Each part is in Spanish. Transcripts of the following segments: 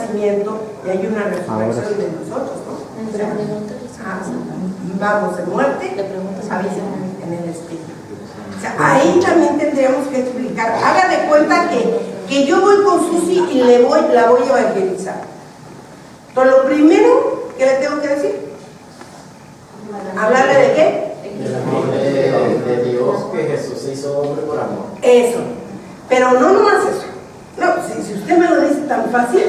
nacimiento y hay una resurrección de nosotros, ¿no? Vamos de muerte a vida en el Espíritu. O sea, ahí también tendríamos que explicar. Haga de cuenta que yo voy con Susi y la voy a evangelizar. Entonces, lo primero que le tengo que decir, ¿hablarle de qué? De Dios, que Jesús se hizo hombre por amor. Eso. Pero no nomás eso. No, si usted me lo dice tan fácil,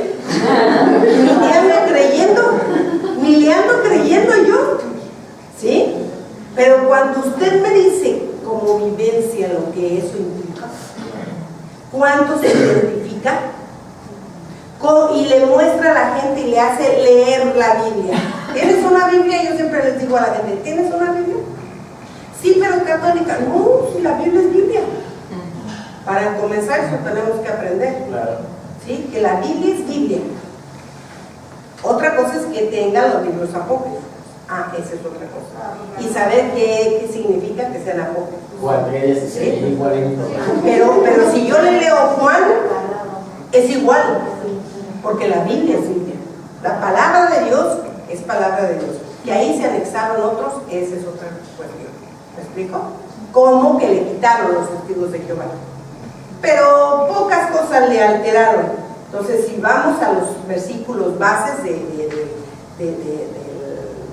ni le ando creyendo yo. ¿Sí? Pero cuando usted me dice como vivencia lo que eso implica, ¿cuánto se identifica? Y le muestra a la gente y le hace leer la Biblia. ¿Tienes una Biblia? Yo siempre les digo a la gente, ¿tienes una Biblia? Sí, pero católica. No, si la Biblia es Biblia. Para comenzar eso tenemos que aprender. Claro. ¿Sí? Que la Biblia es Biblia. Otra cosa es que tenga los libros apócrifos. Esa es otra cosa. Y saber qué significa que sean apócrifos. Juan 3:16 y 40. Pero si yo le leo Juan, es igual. Porque la Biblia es Biblia. La palabra de Dios es palabra de Dios. Que ahí se anexaron otros, esa es otra cuestión. ¿Me explico? Como que le quitaron los testigos de Jehová. Pero pocas cosas le alteraron. Entonces, si vamos a los versículos bases del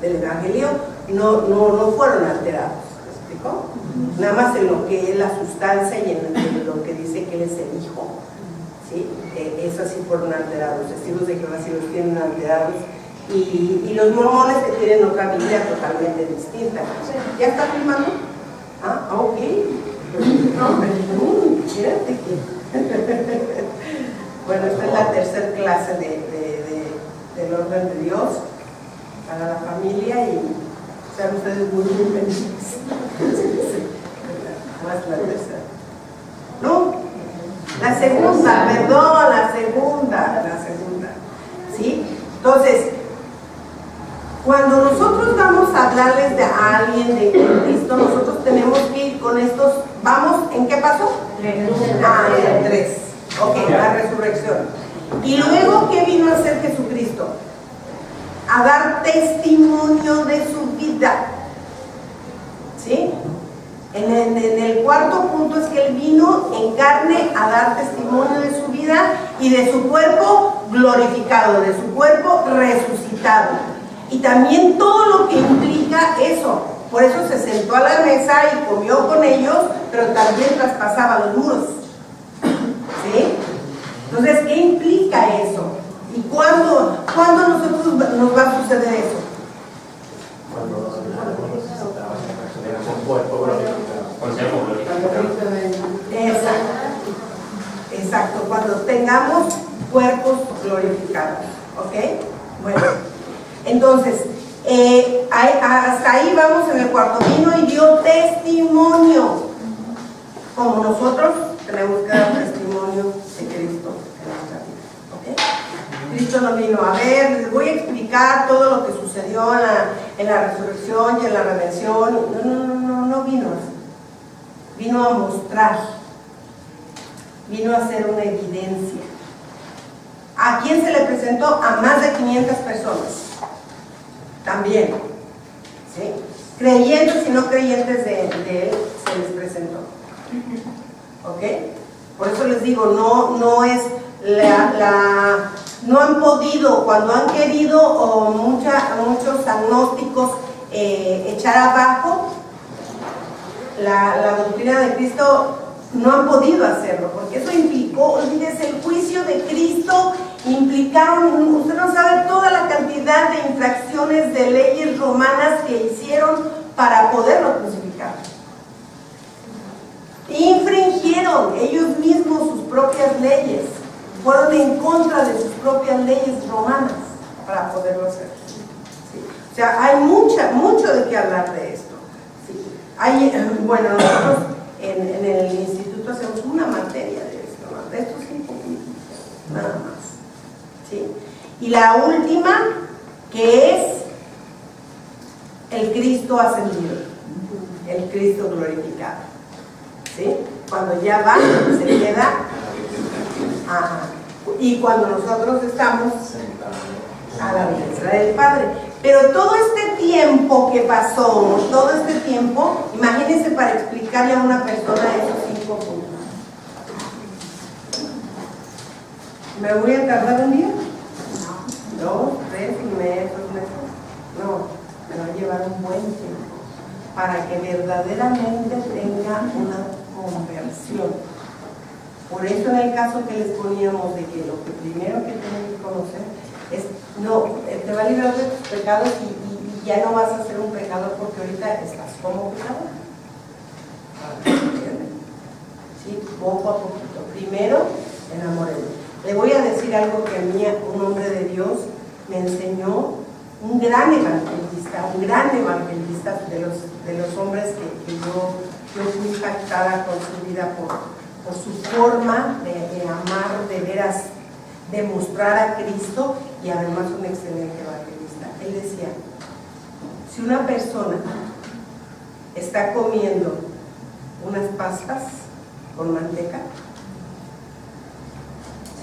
Evangelio, no fueron alterados. ¿Me explico? Nada más en lo que es la sustancia y en lo que dice que Él es el Hijo. ¿Sí? Esas sí fueron alterados. Los testigos de Jehová sí los tienen alterados. Y los mormones que tienen otra Biblia totalmente distinta. ¿Ya está filmando? Ok. Bueno, esta es la tercera clase del orden de Dios para la familia y sean ustedes muy bienvenidos. Más la tercera. ¿No? La segunda, perdón, la segunda. ¿Sí? Entonces, cuando nosotros vamos a hablarles de alguien de Cristo, nosotros tenemos que ir con estos. ¿Vamos en qué pasó? En el 3. Ok, la resurrección. Y luego, ¿qué vino a hacer Jesucristo? A dar testimonio de su vida. ¿Sí? En el cuarto punto es que Él vino en carne a dar testimonio de su vida y de su cuerpo glorificado, de su cuerpo resucitado. Y también todo lo que implica eso. Por eso se sentó a la mesa y comió con ellos, pero también traspasaba los muros. ¿Sí? Entonces, ¿qué implica eso? ¿Y cuándo nosotros nos va a suceder eso? Cuando un cuerpo Exacto, cuando tengamos cuerpos glorificados. ¿Ok? Bueno, entonces, hasta ahí vamos en el cuarto. Vino y dio testimonio. Como nosotros tenemos que dar testimonio de Cristo en nuestra vida. ¿Ok? Cristo no vino a ver, les voy a explicar todo lo que sucedió en la resurrección y en la redención. No vino así. Vino a mostrar. Vino a ser una evidencia. ¿A quién se le presentó? A más de 500 personas. También. ¿Sí? Creyentes y no creyentes de Él se les presentó. ¿Ok? Por eso les digo, no es no han podido, cuando han querido muchos agnósticos echar abajo la doctrina de Cristo, no han podido hacerlo, porque eso implicó, olvídese, el juicio de Cristo implicaron, usted no sabe toda la cantidad de infracciones de leyes romanas que hicieron para poderlo crucificar. Infringieron ellos mismos sus propias leyes, fueron en contra de sus propias leyes romanas para poderlo hacer. ¿Sí? O sea, hay mucho de qué hablar de esto. ¿Sí? Bueno, nosotros en el instituto hacemos una materia de esto, ¿no? De estos 5 minutos, nada más. ¿Sí? Y la última, que es el Cristo ascendido, el Cristo glorificado. ¿Sí? Cuando ya va, se queda y cuando nosotros estamos Sentados. a la diestra del Padre. Pero todo este tiempo que pasó, todo este tiempo, imagínense para explicarle a una persona esos 5 puntos. ¿Me voy a tardar un día? 2, 3 meses. No, me va a llevar un buen tiempo para que verdaderamente tenga una conversión. Por eso en el caso que les poníamos de que lo que primero que tienen que conocer es, no, te va a liberar de tus pecados y ya no vas a ser un pecador porque ahorita estás como pecador. Sí, poco a poquito. Primero, enamórenme. Le voy a decir algo que a mí, un hombre de Dios, me enseñó, un gran evangelista de los hombres que yo fui impactada con su vida por su forma de amar, de veras, de mostrar a Cristo y además un excelente evangelista. Él decía, si una persona está comiendo unas pastas con manteca,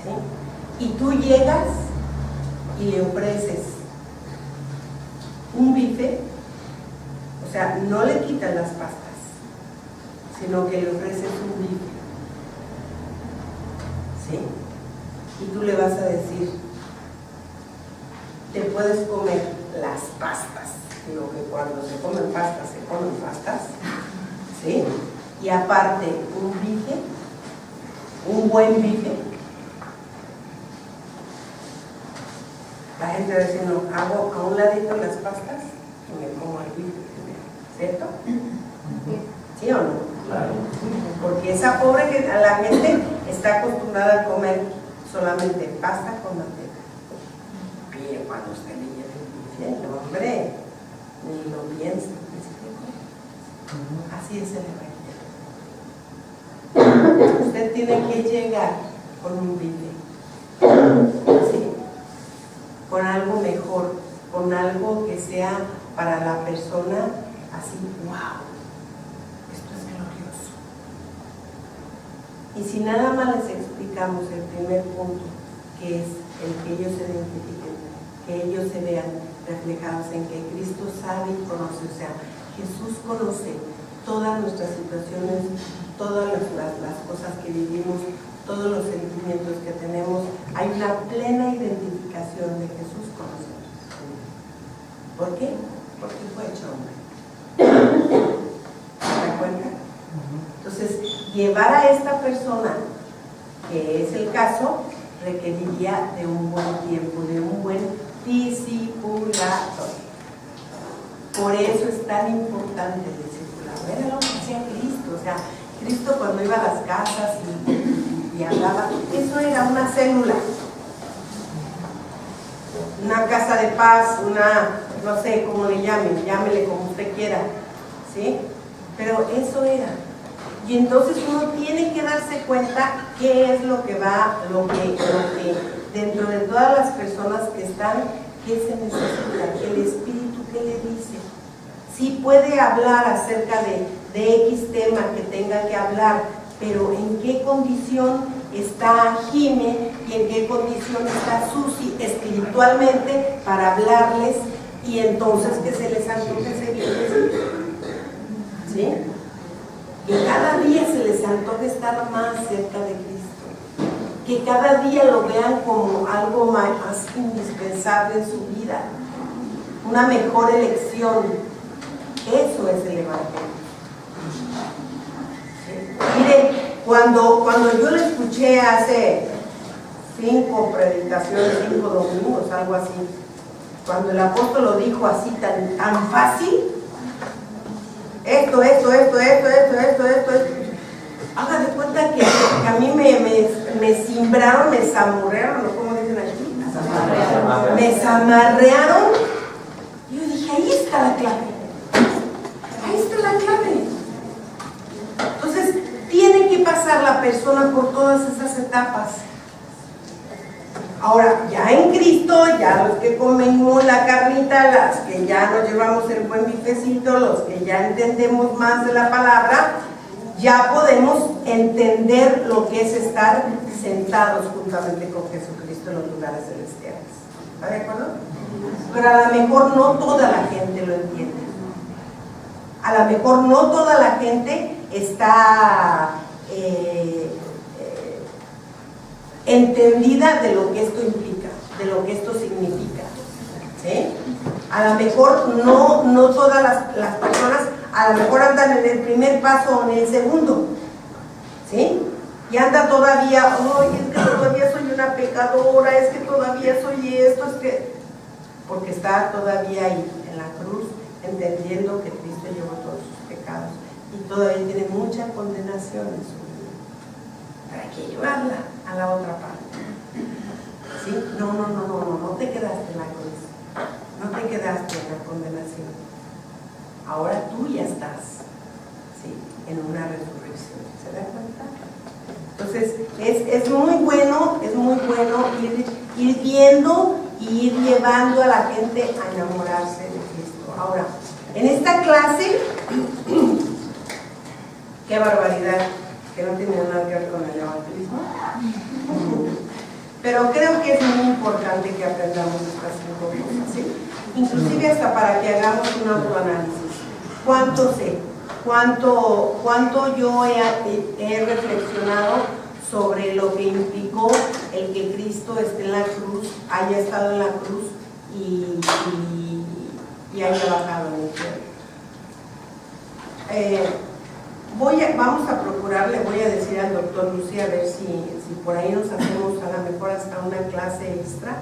¿sí?, y tú llegas y le ofreces un bife, o sea, no le quitas las pastas, sino que le ofreces un bife, ¿sí?, y tú le vas a decir, te puedes comer las pastas, digo que cuando se comen pastas, ¿sí?, y aparte un bife, un buen bife, la gente va a decir, no, hago a un ladito las pastas y me como el bife primero, ¿cierto? ¿Sí o no? Claro. Porque esa pobre que a la gente está acostumbrada a comer solamente pasta con manteca. Pero cuando usted le lleve el infierno, hombre, ni lo piensa. Así es el evangelio. Usted tiene que llegar con un bife, ¿sí?, con algo mejor, con algo que sea para la persona así, wow, esto es glorioso. Y si nada más les explicamos el primer punto, que es el que ellos se identifiquen, que ellos se vean reflejados en que Cristo sabe y conoce, o sea, Jesús conoce todas nuestras situaciones, todas las cosas que vivimos, todos los sentimientos que tenemos. Hay una plena identificación de Jesús con nosotros. ¿Por qué? Porque fue hecho hombre. ¿Se da cuenta? Entonces, llevar a esta persona, que es el caso, requeriría de un buen tiempo, de un buen discipulado. Por eso es tan importante el discipulado. Era lo que hacía Cristo, o sea, Cristo cuando iba a las casas y hablaba, eso era una célula, una casa de paz, una, no sé cómo le llamen, llámele como usted quiera, ¿sí? Pero eso era. Y entonces uno tiene que darse cuenta qué es lo que va, lo que dentro de todas las personas que están, qué se necesita, el Espíritu qué le dice. Sí puede hablar acerca de X tema que tenga que hablar, pero en qué condición está Jime y en qué condición está Susi espiritualmente para hablarles, y entonces que se les antoje seguirles, ¿sí? Que cada día se les antoje estar más cerca de Cristo, que cada día lo vean como algo más indispensable en su vida, una mejor elección. Eso es el evangelio. Miren, cuando yo lo escuché hace 5 predicaciones, 5 domingos, algo así, cuando el apóstol lo dijo así tan fácil, esto, haga de cuenta que a mí me cimbraron, me zamorrearon, ¿no? ¿Cómo dicen aquí? Me zamarrearon, y yo dije, ahí está la clave. Ahí está la clave. Entonces, tiene que pasar la persona por todas esas etapas. Ahora, ya en Cristo, ya los que comemos la carnita, las que ya nos llevamos el buen bifecito, los que ya entendemos más de la palabra, ya podemos entender lo que es estar sentados juntamente con Jesucristo en los lugares celestiales. ¿Está de acuerdo? Pero a lo mejor no toda la gente lo entiende. A lo mejor no toda la gente está entendida de lo que esto implica, de lo que esto significa. ¿Sí? A lo mejor no todas las personas, a lo mejor andan en el primer paso o en el segundo, ¿sí? Y anda todavía, es que todavía soy una pecadora, es que todavía soy esto, es que... Porque está todavía ahí, en la cruz, entendiendo que Cristo llevó todos sus pecados y todavía tiene mucha condenación en su vida. Para que llevarla a la otra parte. ¿Sí? No te quedaste en la cruz. No te quedaste en la condenación. Ahora tú ya estás, ¿sí?, en una resurrección. ¿Se da cuenta? Entonces, es muy bueno ir viendo y ir llevando a la gente a enamorarse de Cristo. Ahora, en esta clase, qué barbaridad, que no tiene nada que ver con el evangelismo. Pero creo que es muy importante que aprendamos estas 5 cosas, ¿sí? Inclusive hasta para que hagamos un autoanálisis. ¿Cuánto sé? ¿Cuánto yo he reflexionado sobre lo que implicó el que Cristo esté en la cruz, haya estado en la cruz y haya bajado en el cielo? Vamos a procurar, le voy a decir al doctor Lucía, a ver si por ahí nos hacemos a lo mejor hasta una clase extra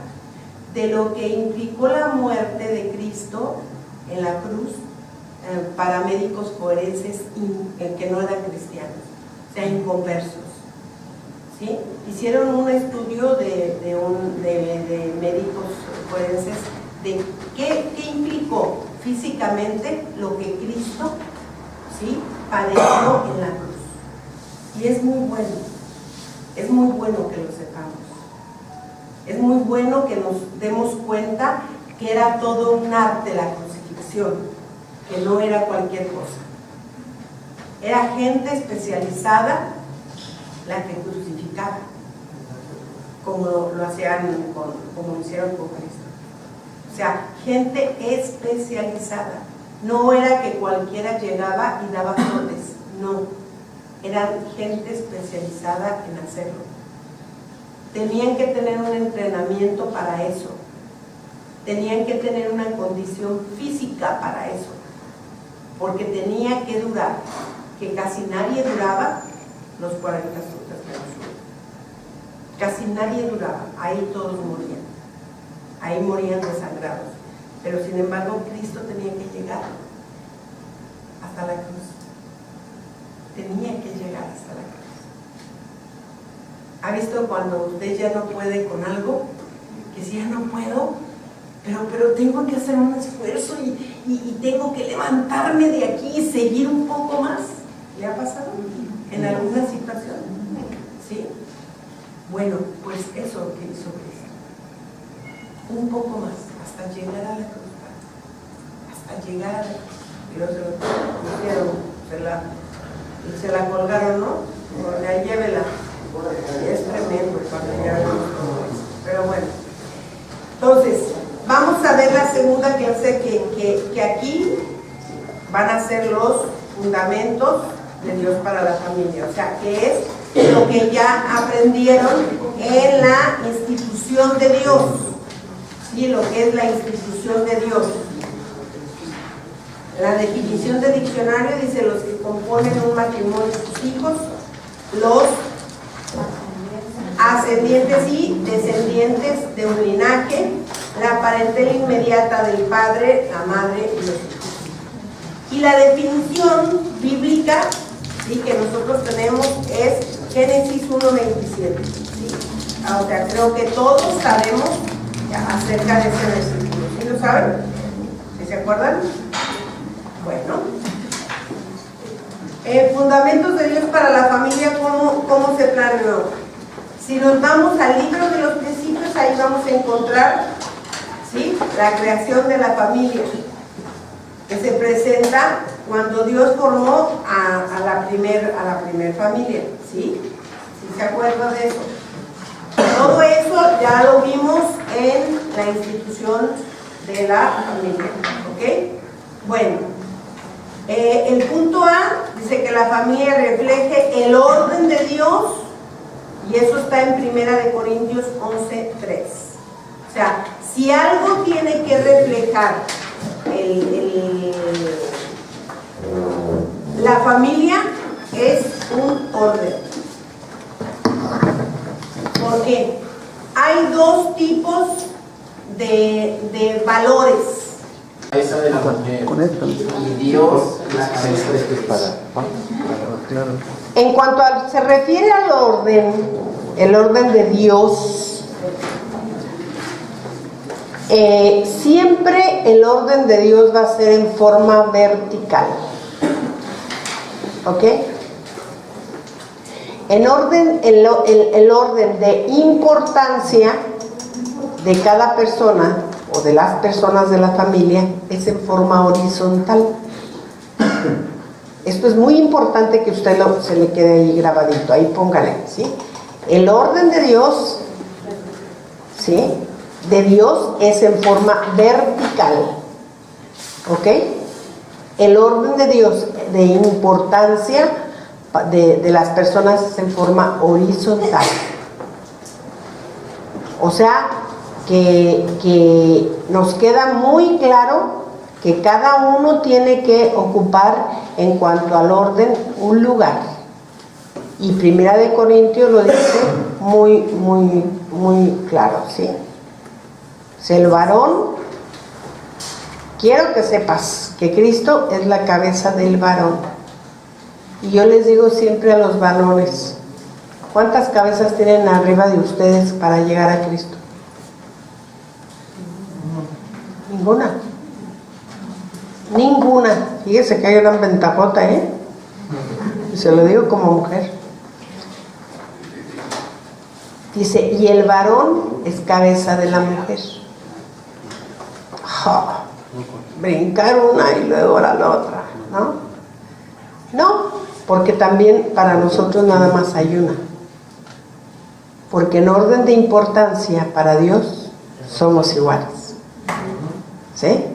de lo que implicó la muerte de Cristo en la cruz para médicos forenses que no eran cristianos, o sea, inconversos. ¿Sí? Hicieron un estudio de médicos forenses de qué implicó físicamente lo que Cristo, ¿sí?, padeció en la cruz. Y es muy bueno que lo sepamos. Es muy bueno que nos demos cuenta que era todo un arte la crucifixión, que no era cualquier cosa. Era gente especializada la que crucificaba, como lo hacían como lo hicieron con Cristo. O sea, gente especializada. No era que cualquiera llegaba y daba órdenes, no. Eran gente especializada en hacerlo. Tenían que tener un entrenamiento para eso. Tenían que tener una condición física para eso. Porque tenía que durar, que casi nadie duraba los 40 frutas de la fruta. Casi nadie duraba, ahí todos morían. Ahí morían desangrados. Pero sin embargo, Cristo tenía que llegar hasta la cruz. Tenía que llegar hasta la cruz. ¿Ha visto cuando usted ya no puede con algo? Que si ya no puedo, pero tengo que hacer un esfuerzo y tengo que levantarme de aquí y seguir un poco más. ¿Le ha pasado en alguna situación? ¿Sí? Bueno, pues eso que hizo Cristo. Un poco más, hasta llegar a la cruz. Hasta llegar a la cruz. Y luego se la colgaron, ¿no? Ya llévela. Es tremendo cuando ya vemos todo eso. Pero bueno. Entonces, vamos a ver la segunda clase que aquí van a ser los fundamentos de Dios para la familia. O sea, que es lo que ya aprendieron en la institución de Dios. ¿Sí? Lo que es la institución de Dios. La definición de diccionario dice: los que componen un matrimonio, sus hijos, los ascendientes y descendientes de un linaje, la parentela inmediata del padre, la madre y los hijos. Y la definición bíblica, ¿sí?, que nosotros tenemos es Génesis 1:27. ¿Sí? O sea, creo que todos sabemos acerca de ese versículo. ¿Sí lo saben? ¿Sí se acuerdan? Bueno. Fundamentos de Dios para la familia, ¿cómo se planeó? Si nos vamos al libro de los principios, ahí vamos a encontrar, ¿sí?, la creación de la familia, que se presenta cuando Dios formó a la primer familia, ¿sí? ¿Sí se acuerda de eso? Todo eso ya lo vimos en la institución de la familia, ¿ok? Bueno, el punto A dice que la familia refleje el orden de Dios, y eso está en 1 Corintios 11:3. O sea, si algo tiene que reflejar la familia, es un orden. Porque hay dos tipos de valores. Esa de la mujer. Y Dios, la cabeza. En cuanto se refiere al orden, el orden de Dios, siempre el orden de Dios va a ser en forma vertical. ¿Ok? El orden de importancia de cada persona o de las personas de la familia es en forma horizontal. Esto es muy importante que usted se le quede ahí grabadito, ahí póngale, ¿sí? El orden de Dios, ¿sí? De Dios es en forma vertical, ¿ok? El orden de Dios de importancia de las personas es en forma horizontal. O sea, que nos queda muy claro que cada uno tiene que ocupar en cuanto al orden un lugar. Y 1 Corintios lo dice muy claro, ¿sí? Si el varón, quiero que sepas que Cristo es la cabeza del varón. Y yo les digo siempre a los varones, ¿cuántas cabezas tienen arriba de ustedes para llegar a Cristo? Ninguna. Ninguna. Fíjese que hay una ventajota, ¿eh? Y se lo digo como mujer. Dice, y el varón es cabeza de la mujer. Brincar una y luego la otra, ¿no? No, porque también para nosotros nada más hay una. Porque en orden de importancia para Dios somos iguales. ¿Sí?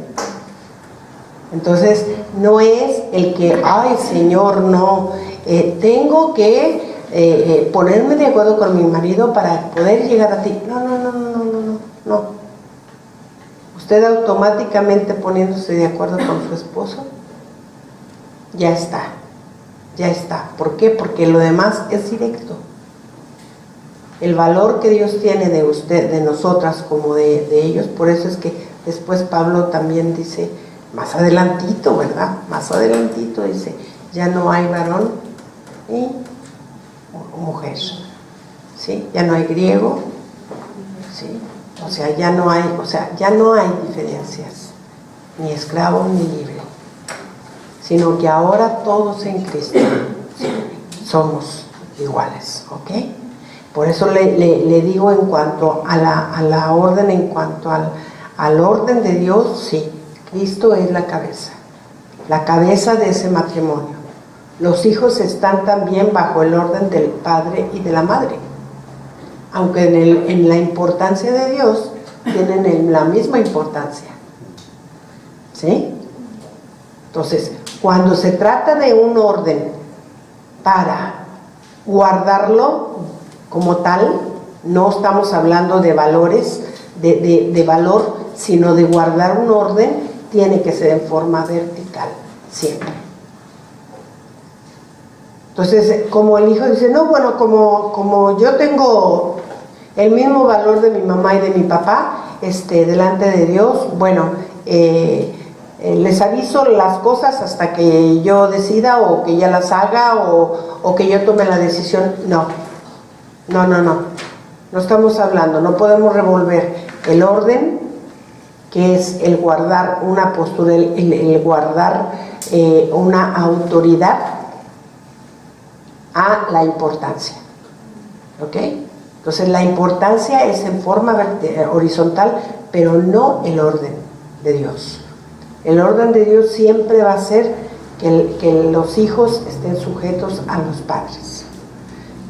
Entonces, no es el que, ay Señor, no, tengo que ponerme de acuerdo con mi marido para poder llegar a ti. No. Usted automáticamente poniéndose de acuerdo con su esposo, ya está. ¿Por qué? Porque lo demás es directo. El valor que Dios tiene de usted, de nosotras como de ellos, por eso es que después Pablo también dice, más adelantito, ¿verdad? Más adelantito dice, ya no hay varón y mujer, ¿sí? Ya no hay griego, ¿sí? O sea, ya no hay diferencias, ni esclavo ni libre, sino que ahora todos en Cristo somos iguales, ¿ok? Por eso le digo en cuanto a la orden, en cuanto al orden de Dios, sí, Cristo es la cabeza de ese matrimonio. Los hijos están también bajo el orden del padre y de la madre, aunque en la importancia de Dios tienen la misma importancia, ¿sí? Entonces, cuando se trata de un orden para guardarlo como tal, no estamos hablando de valores, de valor, sino de guardar un orden, tiene que ser en forma vertical, siempre. Entonces, como el hijo dice, no, bueno, como yo tengo el mismo valor de mi mamá y de mi papá, delante de Dios, bueno, les aviso las cosas hasta que yo decida o que ella las haga o que yo tome la decisión. No estamos hablando, no podemos revolver el orden, que es el guardar una postura, el guardar una autoridad, a la importancia, ¿ok? Entonces la importancia es en forma horizontal, pero no el orden de Dios. El orden de Dios siempre va a ser que los hijos estén sujetos a los padres.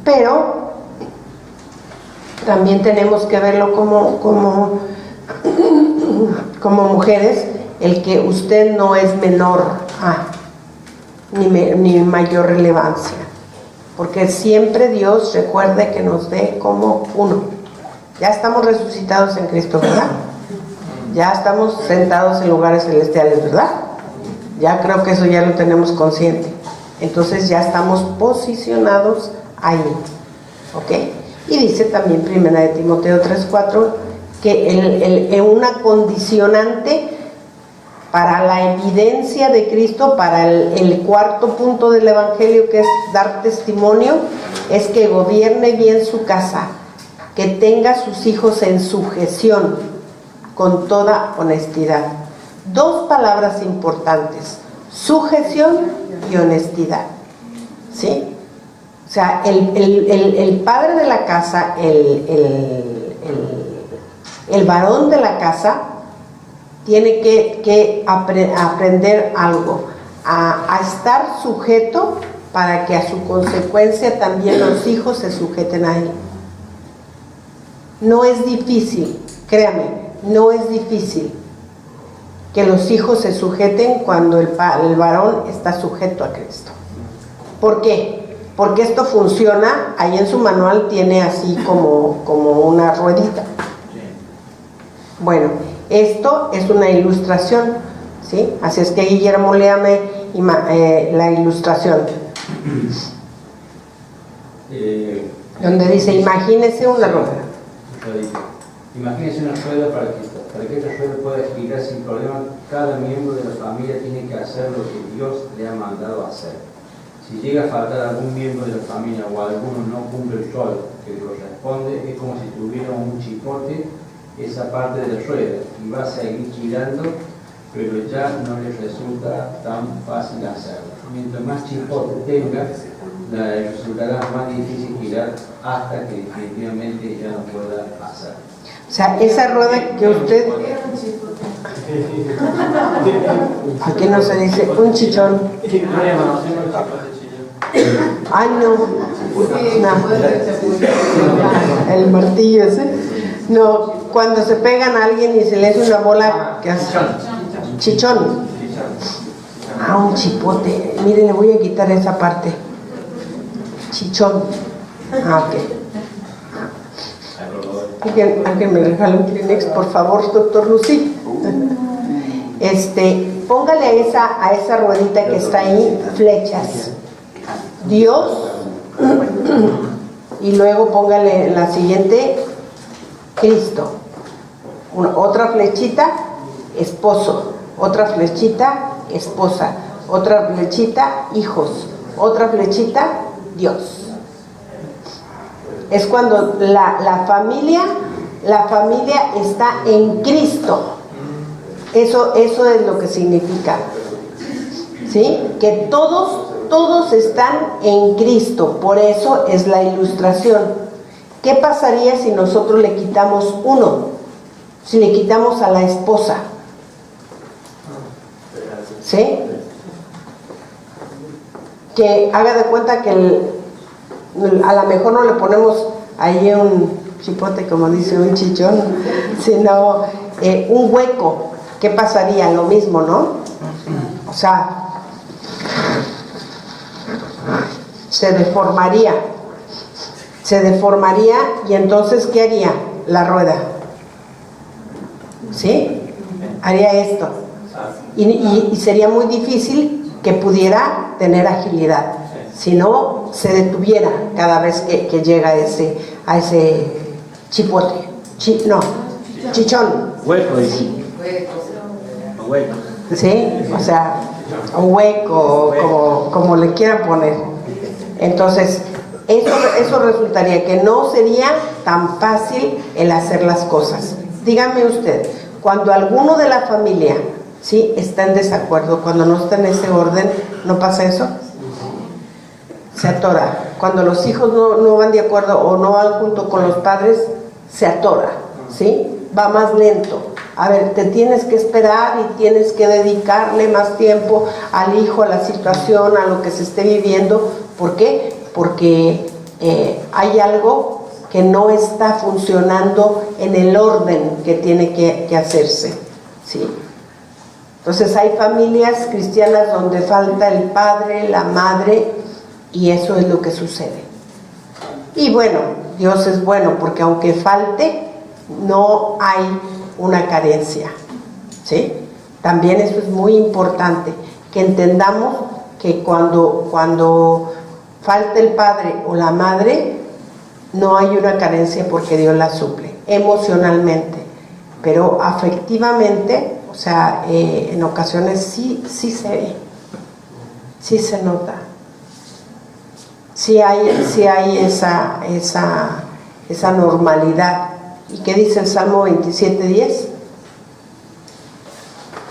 Pero también tenemos que verlo como mujeres, el que usted no es menor a, ni mayor relevancia, porque siempre Dios recuerde que nos ve como uno. Ya estamos resucitados en Cristo, ¿verdad? Ya estamos sentados en lugares celestiales, ¿verdad? Ya creo que eso ya lo tenemos consciente. Entonces ya estamos posicionados ahí, ¿ok? Y dice también 1 Timoteo 3:4 que una condicionante para la evidencia de Cristo, para el cuarto punto del Evangelio, que es dar testimonio, es que gobierne bien su casa, que tenga a sus hijos en sujeción con toda honestidad. Dos palabras importantes: sujeción y honestidad, ¿sí? O sea, el padre de la casa, el varón de la casa, tiene que aprender algo, a estar sujeto, para que a su consecuencia también los hijos se sujeten a él. No es difícil, créame, no es difícil que los hijos se sujeten cuando el varón está sujeto a Cristo. ¿Por qué? Porque esto funciona, ahí en su manual tiene así como una ruedita. Bueno, esto es una ilustración, ¿sí? Así es que, Guillermo, léame la ilustración. Donde dice, imagínese una rueda. Imagínese una rueda para que esta rueda pueda girar sin problema. Cada miembro de la familia tiene que hacer lo que Dios le ha mandado hacer. Si llega a faltar algún miembro de la familia o alguno no cumple el rol que le corresponde, es como si tuviera un chipote esa parte de la rueda y va a seguir girando, pero ya no le resulta tan fácil hacerlo. Mientras más chipote tenga, le resultará más difícil girar hasta que definitivamente ya no pueda hacerlo. O sea, esa rueda que usted... Aquí no se dice un chichón. Ay, no. El martillo ese. No, cuando se pegan a alguien y se le hace una bola, ¿qué hace? Chichón. Ah, un chipote. Miren, le voy a quitar esa parte. Chichón. Ah, ok. Alguien me regala un Kleenex, por favor, doctor Lucy. Póngale a esa ruedita que está ahí flechas. Dios, y luego póngale la siguiente, Cristo. Otra flechita, esposo. Otra flechita, esposa. Otra flechita, hijos. Otra flechita, Dios. Es cuando la familia está en Cristo. Eso es lo que significa, ¿sí? Que todos están en Cristo. Por eso es la ilustración. ¿Qué pasaría si nosotros le quitamos uno? Si le quitamos a la esposa, ¿sí? Que haga de cuenta que a lo mejor no le ponemos ahí un chipote, como dice, un chichón, sino un hueco. ¿Qué pasaría? Lo mismo, ¿no? O sea, se deformaría, y entonces ¿qué haría la rueda? ¿Sí? Haría esto, y sería muy difícil que pudiera tener agilidad, si no se detuviera cada vez que llega a ese chipote, chichón, Hueco, ¿sí? O sea, un hueco, como le quieran poner. Entonces, eso resultaría que no sería tan fácil el hacer las cosas. Dígame usted, cuando alguno de la familia, ¿sí?, está en desacuerdo, cuando no está en ese orden, ¿no pasa eso? Se atora. Cuando los hijos no van de acuerdo o no van junto con los padres, se atora, ¿sí? Va más lento. A ver, te tienes que esperar y tienes que dedicarle más tiempo al hijo, a la situación, a lo que se esté viviendo. ¿Por qué? Porque hay algo que no está funcionando en el orden que tiene que hacerse, ¿sí? Entonces hay familias cristianas donde falta el padre, la madre, y eso es lo que sucede. Y bueno, Dios es bueno porque aunque falte, no hay una carencia, ¿sí? También eso es muy importante, que entendamos que cuando falta el padre o la madre, no hay una carencia porque Dios la suple, emocionalmente, pero afectivamente, o sea, en ocasiones sí se ve, sí se nota, sí hay esa normalidad. ¿Y qué dice el Salmo 27:10?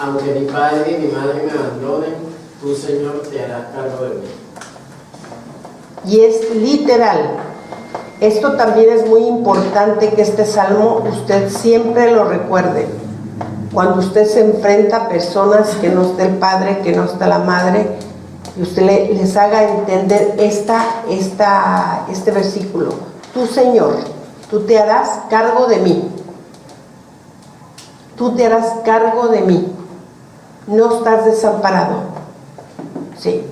Aunque mi padre y mi madre me abandonen, tú, Señor, te harás cargo de mí. Y es literal. Esto también es muy importante que este salmo usted siempre lo recuerde. Cuando usted se enfrenta a personas que no está el padre, que no está la madre, y usted les haga entender este versículo. Tú, Señor, tú te harás cargo de mí. Tú te harás cargo de mí. No estás desamparado. Sí.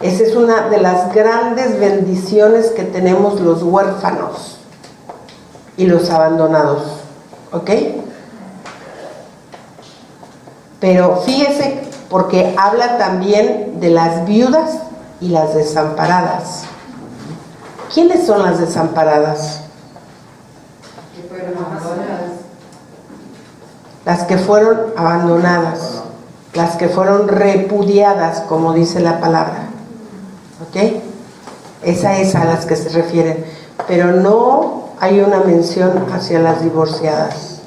Esa es una de las grandes bendiciones que tenemos los huérfanos y los abandonados. ¿Ok? Pero fíjese, porque habla también de las viudas y las desamparadas. ¿Quiénes son las desamparadas? Las que fueron abandonadas, las que fueron repudiadas, como dice la palabra. ¿Ok? Esa es a las que se refieren, pero no hay una mención hacia las divorciadas.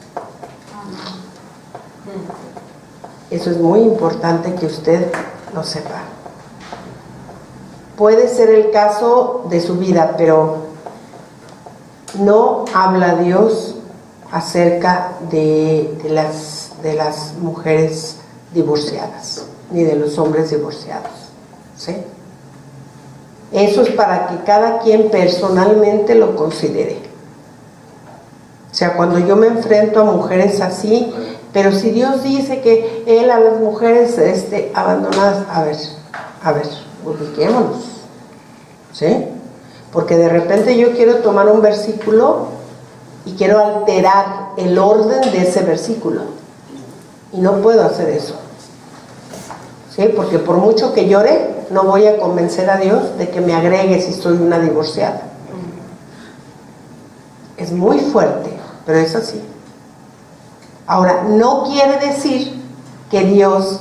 Eso es muy importante que usted lo sepa. Puede ser el caso de su vida, pero no habla Dios acerca de las mujeres divorciadas, ni de los hombres divorciados, ¿sí? Eso es para que cada quien personalmente lo considere. O sea, cuando yo me enfrento a mujeres así, pero si Dios dice que Él a las mujeres abandonadas, a ver, ubiquémonos, ¿sí? Porque de repente yo quiero tomar un versículo y quiero alterar el orden de ese versículo, y no puedo hacer eso, ¿sí? Porque por mucho que llore, no voy a convencer a Dios de que me agregue si soy una divorciada. Es muy fuerte, pero es así. Ahora, no quiere decir que Dios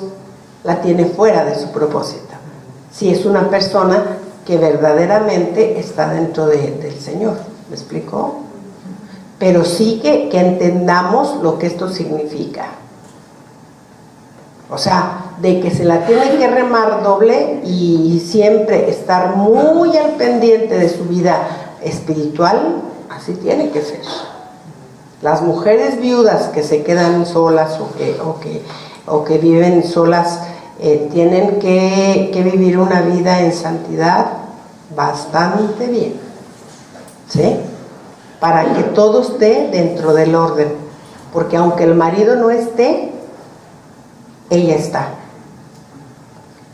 la tiene fuera de su propósito, si es una persona que verdaderamente está dentro del Señor. ¿Me explico? Pero sí que entendamos lo que esto significa. O sea, de que se la tiene que remar doble y siempre estar muy al pendiente de su vida espiritual, así tiene que ser. Las mujeres viudas que se quedan solas o que viven solas tienen que vivir una vida en santidad bastante bien, ¿sí? Para que todo esté dentro del orden, porque aunque el marido no esté, ella está.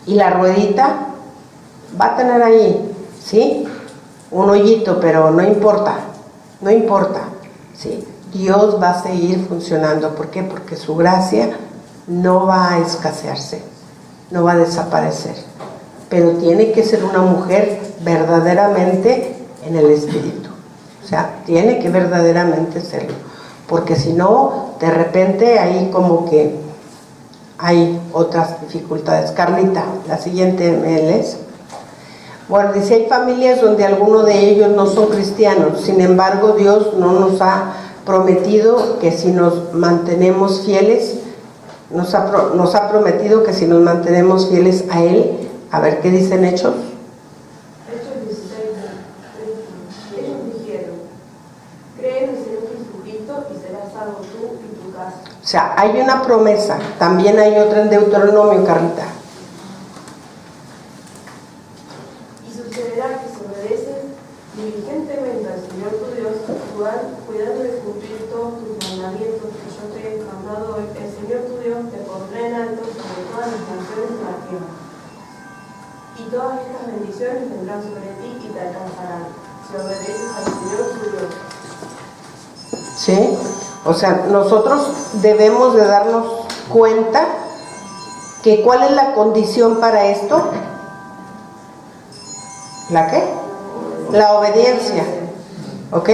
Y la ruedita va a tener ahí, ¿sí? Un hoyito, pero no importa, ¿sí? Dios va a seguir funcionando. ¿Por qué? Porque su gracia no va a escasearse, no va a desaparecer. Pero tiene que ser una mujer verdaderamente en el espíritu. O sea, tiene que verdaderamente serlo. Porque si no, de repente ahí como que hay otras dificultades. Carlita, la siguiente me lees. Bueno, dice, hay familias donde algunos de ellos no son cristianos. Sin embargo, Dios no nos ha prometido que si nos mantenemos fieles, nos ha prometido que si nos mantenemos fieles a Él, a ver qué dicen Hechos. Hechos 16, ellos dijeron, cree en el Señor Jesucristo y serás salvo tú y tu casa. sea, hay una promesa, también hay otra en Deuteronomio, Carlita. Y sucederá que si obedeces diligentemente al Señor tu Dios, cuidando de cumplir todos tus mandamientos que yo te he mandado hoy, el Señor tu Dios te pondrá en alto sobre todas las naciones de la tierra. Y todas estas bendiciones vendrán sobre ti y te alcanzarán, si obedeces al Señor tu Dios. ¿Sí? O sea, nosotros debemos de darnos cuenta que ¿cuál es la condición para esto? ¿La qué? La obediencia. ¿Ok?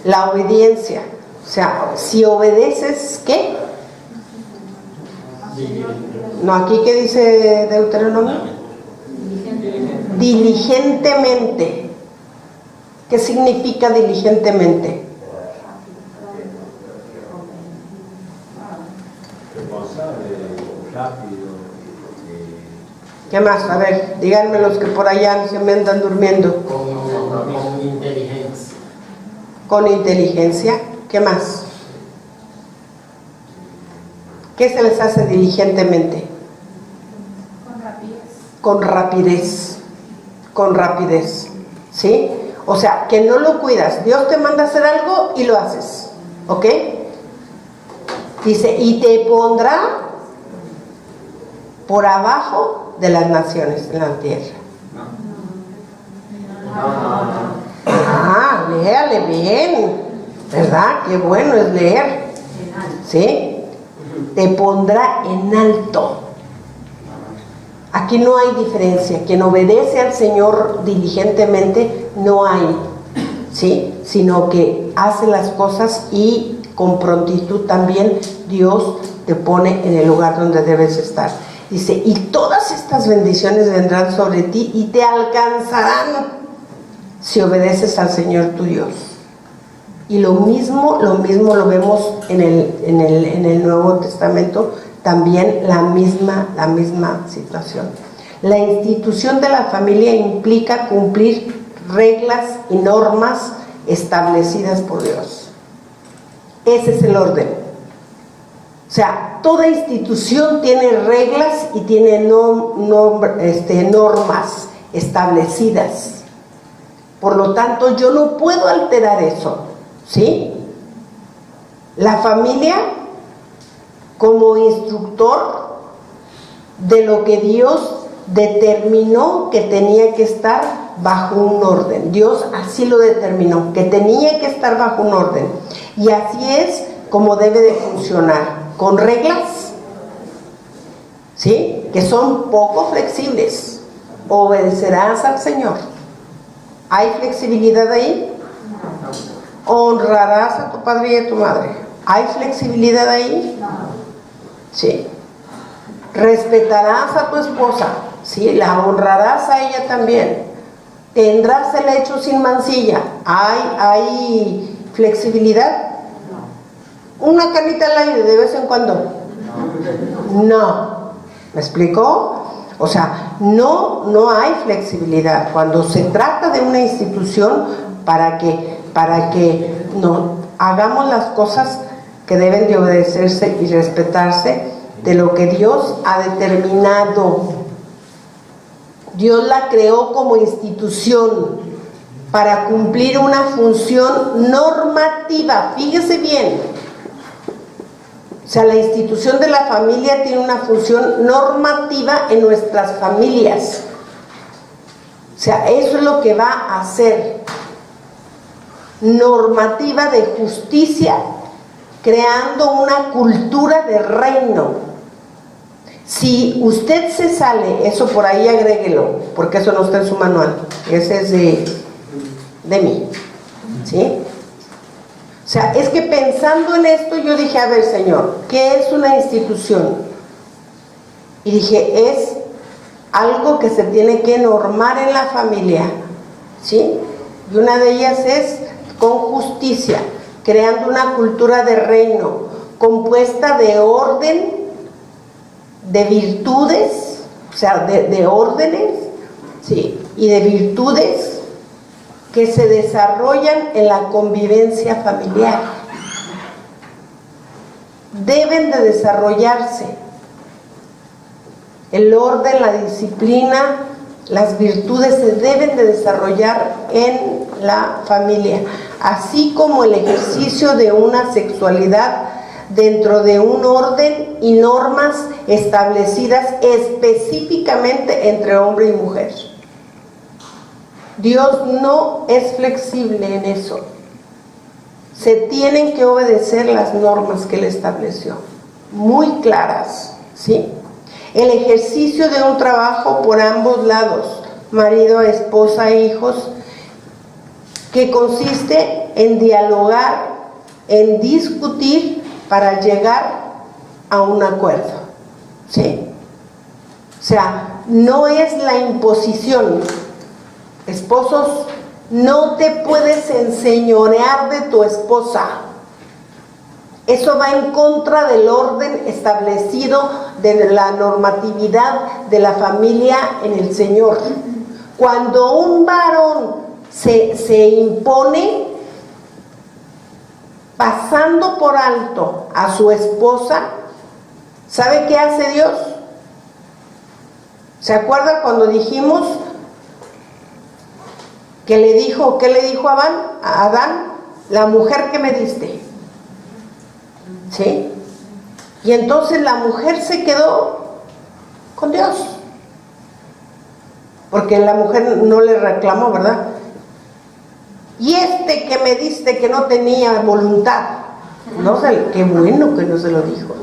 La obediencia. O sea, si obedeces, ¿qué? No, aquí ¿qué dice Deuteronomio? Diligentemente. ¿Qué significa diligentemente? Rápido. ¿Qué más? A ver, díganme los que por allá se me andan durmiendo. Con inteligencia. Con inteligencia. ¿Qué más? ¿Qué se les hace diligentemente? Con rapidez. Con rapidez. ¿Sí? O sea, que no lo cuidas. Dios te manda a hacer algo y lo haces. ¿Ok? Dice, y te pondrá por abajo de las naciones en la tierra. Ah, léale bien, ¿verdad? Qué bueno es leer. ¿Sí? Te pondrá en alto. Aquí no hay diferencia. Quien obedece al Señor diligentemente no hay, ¿sí? Sino que hace las cosas y con prontitud también Dios te pone en el lugar donde debes estar. Dice, y todas estas bendiciones vendrán sobre ti y te alcanzarán si obedeces al Señor tu Dios. Y lo mismo lo vemos en el Nuevo Testamento, también la misma situación. La institución de la familia implica cumplir reglas y normas establecidas por Dios. Ese es el orden. O sea, toda institución tiene reglas y tiene normas establecidas. Por lo tanto, yo no puedo alterar eso, ¿sí? La familia, como instructor de lo que Dios determinó que tenía que estar bajo un orden. Dios así lo determinó, que tenía que estar bajo un orden. Y así es como debe de funcionar. Con reglas, ¿sí? Que son poco flexibles. Obedecerás al Señor. ¿Hay flexibilidad ahí? Honrarás a tu padre y a tu madre. ¿Hay flexibilidad ahí? Sí. Respetarás a tu esposa. Sí, la honrarás a ella también. Tendrás el hecho sin mancilla. ¿Hay flexibilidad? Una canita al aire de vez en cuando. No. ¿Me explicó? O sea, no hay flexibilidad. Cuando se trata de una institución, para que no hagamos las cosas que deben de obedecerse y respetarse de lo que Dios ha determinado. Dios la creó como institución para cumplir una función normativa. Fíjese bien. O sea, la institución de la familia tiene una función normativa en nuestras familias. O sea, eso es lo que va a hacer. Normativa de justicia, creando una cultura de reino. Si usted se sale, eso por ahí agréguelo, porque eso no está en su manual. Ese es de mí. ¿Sí? O sea, es que pensando en esto yo dije, a ver, Señor, ¿qué es una institución? Y dije, es algo que se tiene que normar en la familia, ¿sí? Y una de ellas es con justicia, creando una cultura de reino, compuesta de orden, de virtudes, o sea, de órdenes, ¿sí? Y de virtudes que se desarrollan en la convivencia familiar. deben de desarrollarse. El orden, la disciplina, las virtudes se deben de desarrollar en la familia, así como el ejercicio de una sexualidad dentro de un orden y normas establecidas específicamente entre hombre y mujer. Dios no es flexible en eso. Se tienen que obedecer las normas que Él estableció, muy claras, ¿sí? El ejercicio de un trabajo por ambos lados, marido, esposa, hijos, que consiste en dialogar, en discutir para llegar a un acuerdo, ¿sí? O sea, no es la imposición. Esposos, no te puedes enseñorear de tu esposa. Eso va en contra del orden establecido de la normatividad de la familia en el Señor. Cuando un varón se impone pasando por alto a su esposa, ¿sabe qué hace Dios? ¿Se acuerda cuando dijimos que le dijo, ¿qué le dijo a Adán? La mujer que me diste. ¿Sí? Y entonces la mujer se quedó con Dios, porque la mujer no le reclamó, ¿verdad? Y este que me diste que no tenía voluntad, no sé, qué bueno que no se lo dijo.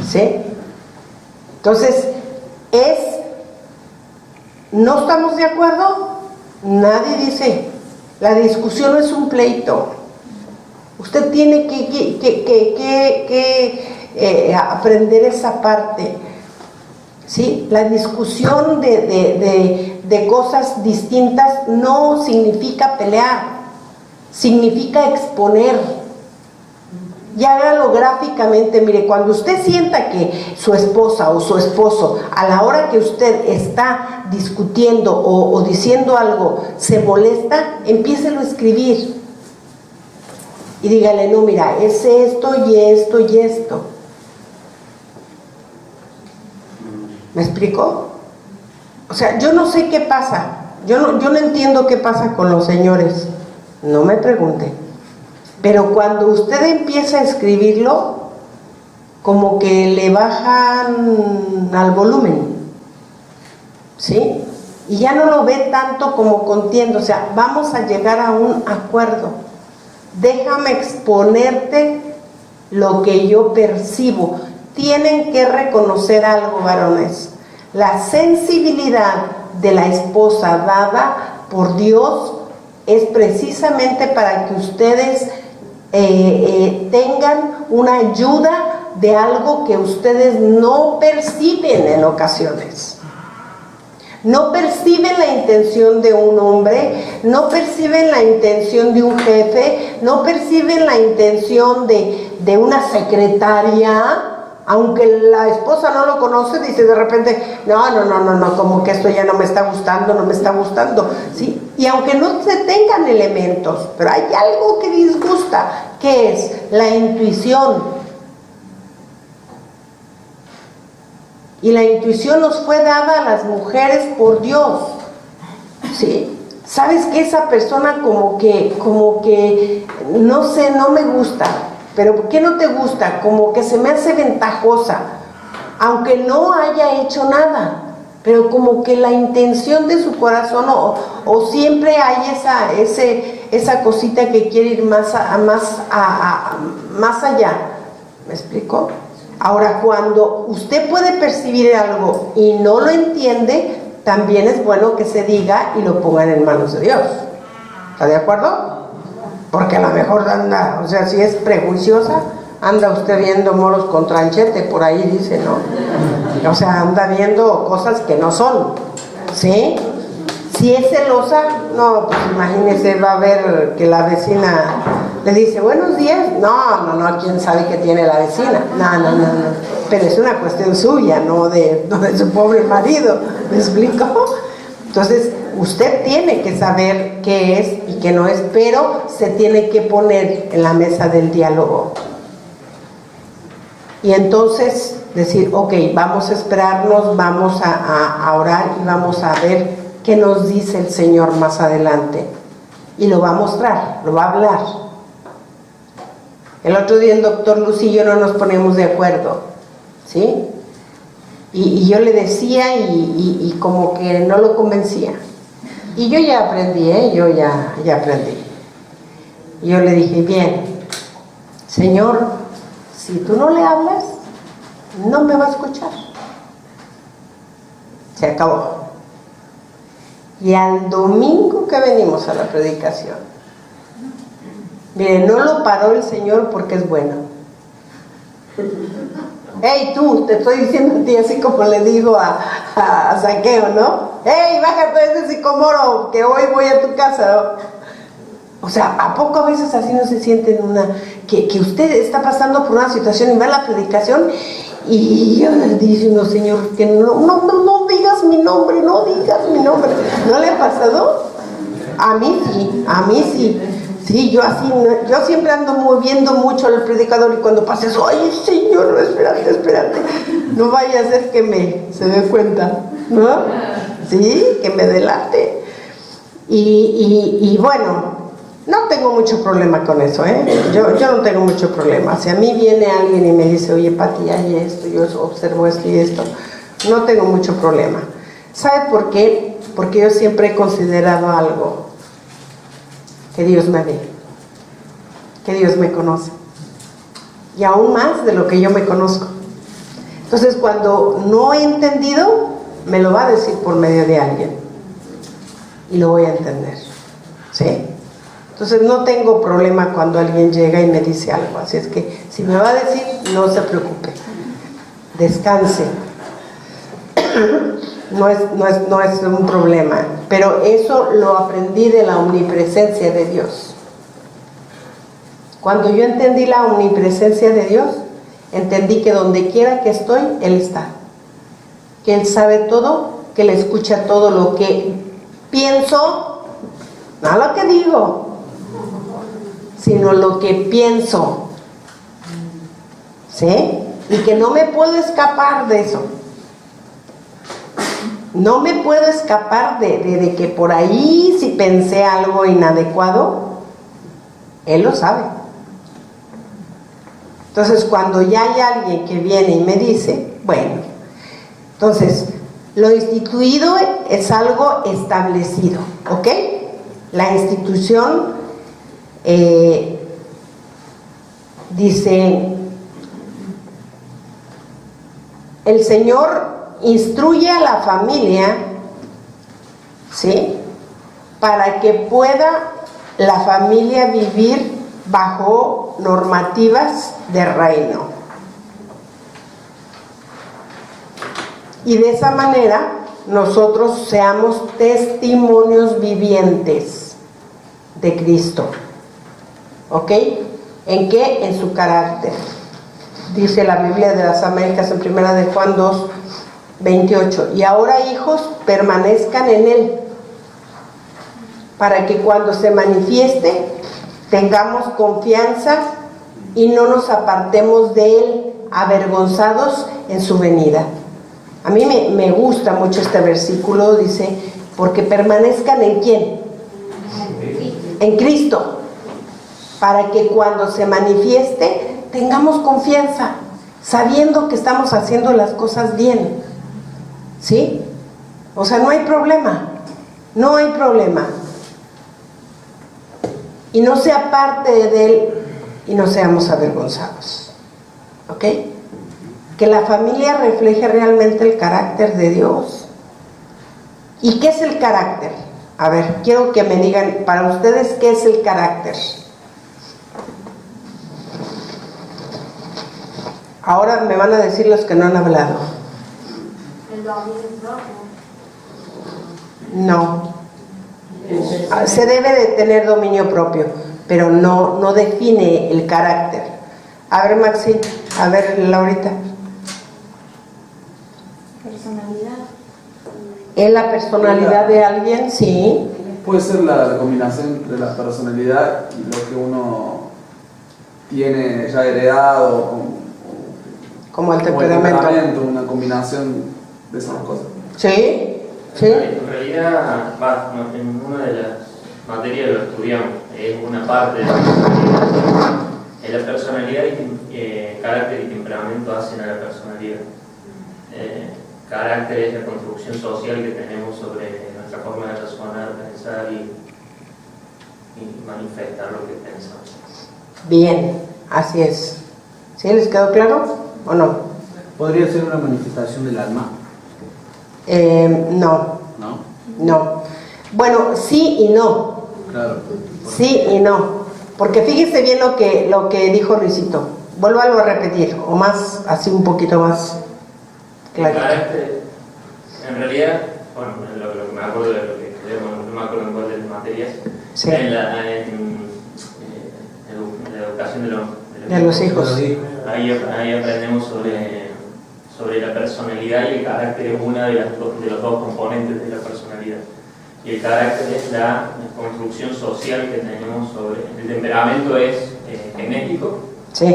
¿Sí? Entonces, ¿no estamos de acuerdo? Nadie dice, la discusión no es un pleito. Usted tiene que aprender esa parte, ¿sí? La discusión de cosas distintas no significa pelear, significa exponer. Y hágalo gráficamente. Mire, cuando usted sienta que su esposa o su esposo, a la hora que usted está discutiendo o diciendo algo, se molesta, empiécelo a escribir. Y dígale, no, mira, es esto y esto y esto. ¿Me explico? O sea, yo no sé qué pasa. Yo no entiendo qué pasa con los señores. No me pregunte. Pero cuando usted empieza a escribirlo, como que le bajan al volumen, ¿sí? Y ya no lo ve tanto como contienda. O sea, vamos a llegar a un acuerdo. Déjame exponerte lo que yo percibo. Tienen que reconocer algo, varones. La sensibilidad de la esposa dada por Dios es precisamente para que ustedes tengan una ayuda de algo que ustedes no perciben en ocasiones. No perciben la intención de un hombre, no perciben la intención de un jefe, no perciben la intención de una secretaria, aunque la esposa no lo conoce, dice de repente, no, como que esto ya no me está gustando, ¿sí? Y aunque no se tengan elementos, pero hay algo que disgusta, que es la intuición. Y la intuición nos fue dada a las mujeres por Dios, ¿sí? ¿Sabes que esa persona como que, no sé, no me gusta? ¿Pero por qué no te gusta? Como que se me hace ventajosa, aunque no haya hecho nada, pero como que la intención de su corazón o siempre hay esa cosita que quiere ir más allá. ¿Me explico? Ahora, cuando usted puede percibir algo y no lo entiende, también es bueno que se diga y lo pongan en manos de Dios. ¿Está de acuerdo? Porque a lo mejor anda, o sea, si es prejuiciosa, anda usted viendo moros con tranchete, por ahí dice, ¿no? O sea, anda viendo cosas que no son, ¿sí? Si es celosa, no, pues imagínese, va a ver que la vecina le dice, buenos días. No, quién sabe qué tiene la vecina. No. Pero es una cuestión suya, no de su pobre marido. ¿Me explico? Entonces, usted tiene que saber qué es y qué no es, pero se tiene que poner en la mesa del diálogo. Y entonces decir, ok, vamos a esperarnos, vamos a orar y vamos a ver qué nos dice el Señor más adelante. Y lo va a mostrar, lo va a hablar. El otro día el doctor Luz y yo no nos ponemos de acuerdo, ¿sí? Y yo le decía y como que no lo convencía. Y yo ya aprendí, yo ya aprendí. Y yo le dije, bien, Señor, si tú no le hablas, no me va a escuchar. Se acabó. Y al domingo que venimos a la predicación, miren, no lo paró el Señor porque es bueno. Hey, tú, te estoy diciendo a ti así como le digo a Zaqueo, ¿no? Hey, bájate de ese sicomoro, que hoy voy a tu casa. O sea, ¿a poco a veces así no se sienten que usted está pasando por una situación y va a la predicación y yo le digo, no, Señor, que no digas mi nombre, no digas mi nombre? ¿No le ha pasado? A mí sí. Sí, yo siempre ando moviendo mucho al predicador y cuando pasa eso, ay, Señor, no, espérate, no vaya a ser que se dé cuenta, ¿no? Sí, que me delate. Y bueno, no tengo mucho problema con eso, yo no tengo mucho problema. Si a mí viene alguien y me dice, oye, Pati, hay esto, yo observo esto y esto, no tengo mucho problema. ¿Sabe por qué? Porque yo siempre he considerado algo: que Dios me ve, que Dios me conoce, y aún más de lo que yo me conozco. Entonces, cuando no he entendido, me lo va a decir por medio de alguien y lo voy a entender, ¿sí? Entonces no tengo problema cuando alguien llega y me dice algo. Así es que si me va a decir, no se preocupe, descanse. No es un problema, pero eso lo aprendí de la omnipresencia de Dios. Cuando yo entendí la omnipresencia de Dios, entendí que donde quiera que estoy, Él está, que Él sabe todo, que Él escucha todo lo que pienso, no lo que digo, sino lo que pienso, ¿sí? Y que no me puedo escapar de eso. No me puedo escapar de que por ahí, si pensé algo inadecuado, Él lo sabe. Entonces, cuando ya hay alguien que viene y me dice, bueno, entonces, lo instituido es algo establecido, ¿ok? La institución dice, el Señor instruye a la familia, ¿sí?, para que pueda la familia vivir bajo normativas de reino. Y de esa manera nosotros seamos testimonios vivientes de Cristo. ¿Ok? ¿En qué? En su carácter. Dice la Biblia de las Américas en 1 de Juan 2, 28. Y ahora, hijos, permanezcan en Él, para que cuando se manifieste tengamos confianza y no nos apartemos de Él, avergonzados en su venida. A mí me gusta mucho este versículo, dice, porque permanezcan ¿en quién? En Cristo, para que cuando se manifieste tengamos confianza, sabiendo que estamos haciendo las cosas bien, ¿sí? O sea, no hay problema, y no se aparte de Él y no seamos avergonzados, ¿ok? Que la familia refleje realmente el carácter de Dios. ¿Y qué es el carácter? A ver, quiero que me digan para ustedes qué es el carácter. Ahora me van a decir los que no han hablado. El dominio propio. No. Se debe de tener dominio propio, pero no define el carácter. A ver, Maxi, a ver, Laurita. Personalidad. ¿Es la personalidad de alguien? Sí. Puede ser la combinación de la personalidad y lo que uno tiene ya heredado, como el Como el temperamento. temperamento, una combinación de esas cosas. Sí, sí. En realidad, en una de las materias lo estudiamos, es una parte de la personalidad. La personalidad y carácter y temperamento hacen a la personalidad. Carácter es la construcción social que tenemos sobre nuestra forma de razonar, pensar y manifestar lo que pensamos. Bien, así es. ¿Sí les quedó claro o no? ¿Podría ser una manifestación del alma? No, ¿No? no. Bueno, sí y no. Claro. Sí y no. Porque fíjese bien lo que dijo Luisito. Vuélvalo a repetir, o más, así un poquito más El claro. carácter, en realidad, bueno, lo que me acuerdo de lo que estudiamos, no me acuerdo en cuál de las materias, Sí. en la educación De los hijos. Ahí aprendemos sobre la personalidad, y el carácter es una de los dos componentes de la personalidad. Y el carácter es la construcción social que tenemos sobre. El temperamento es genético, Sí.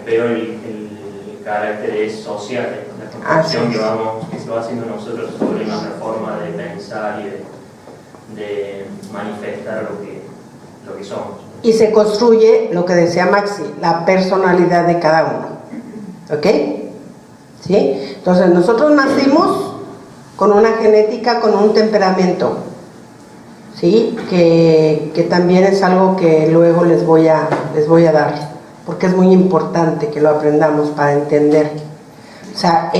pero el carácter es social, es la construcción que se va haciendo nosotros sobre nuestra forma de pensar y de manifestar lo que somos. Y se construye lo que decía Maxi, la personalidad de cada uno. ¿Ok? ¿Sí? Entonces nosotros nacimos con una genética, con un temperamento, ¿sí? Que también es algo que luego les voy a dar, porque es muy importante que lo aprendamos para entender. O sea,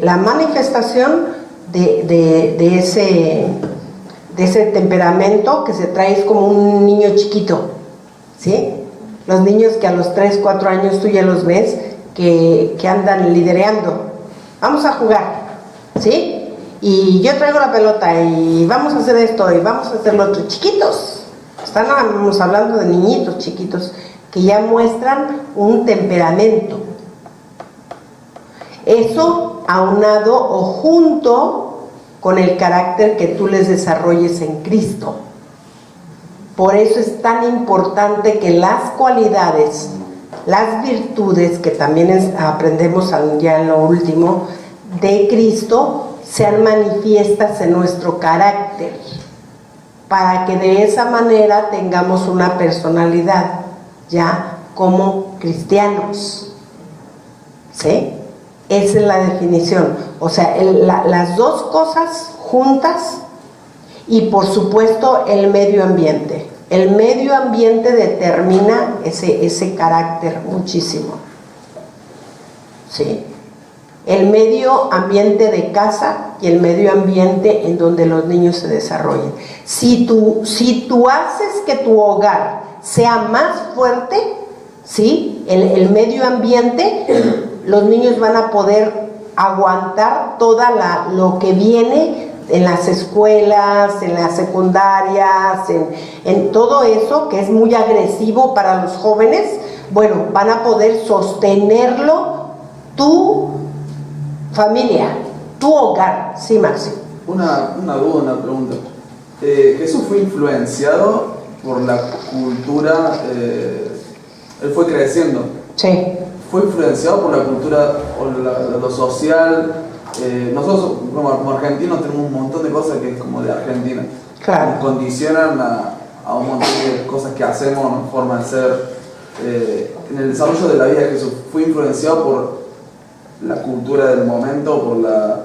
la manifestación de ese temperamento que se trae es como un niño chiquito, ¿sí? Los niños que a los 3, 4 años tú ya los ves que andan lidereando. Vamos a jugar, ¿sí? Y yo traigo la pelota y vamos a hacer esto y vamos a hacer lo otro. Chiquitos, estamos hablando de niñitos chiquitos que ya muestran un temperamento. Eso aunado o junto con el carácter que tú les desarrolles en Cristo. Por eso es tan importante que las cualidades, las virtudes que también aprendemos ya en lo último de Cristo, sean manifiestas en nuestro carácter, para que de esa manera tengamos una personalidad ya como cristianos. ¿Sí? Esa es la definición. O sea, las dos cosas juntas, y por supuesto el medio ambiente. El medio ambiente determina ese carácter muchísimo. ¿Sí? El medio ambiente de casa y el medio ambiente en donde los niños se desarrollen. Si tú haces que tu hogar sea más fuerte, ¿sí? El medio ambiente, los niños van a poder aguantar lo que viene en las escuelas, en las secundarias, en todo eso que es muy agresivo para los jóvenes. Bueno, van a poder sostenerlo tu familia, tu hogar. Sí, Maxi. Una duda, una pregunta. ¿Jesús fue influenciado por la cultura? Él fue creciendo. Sí. ¿Fue influenciado por la cultura o lo social? Nosotros como argentinos tenemos un montón de cosas que es como de Argentina. Claro. Nos condicionan a un montón de cosas que hacemos, ¿no? Forma de ser. En el desarrollo de la vida de Jesús, ¿fue influenciado por la cultura del momento, por la...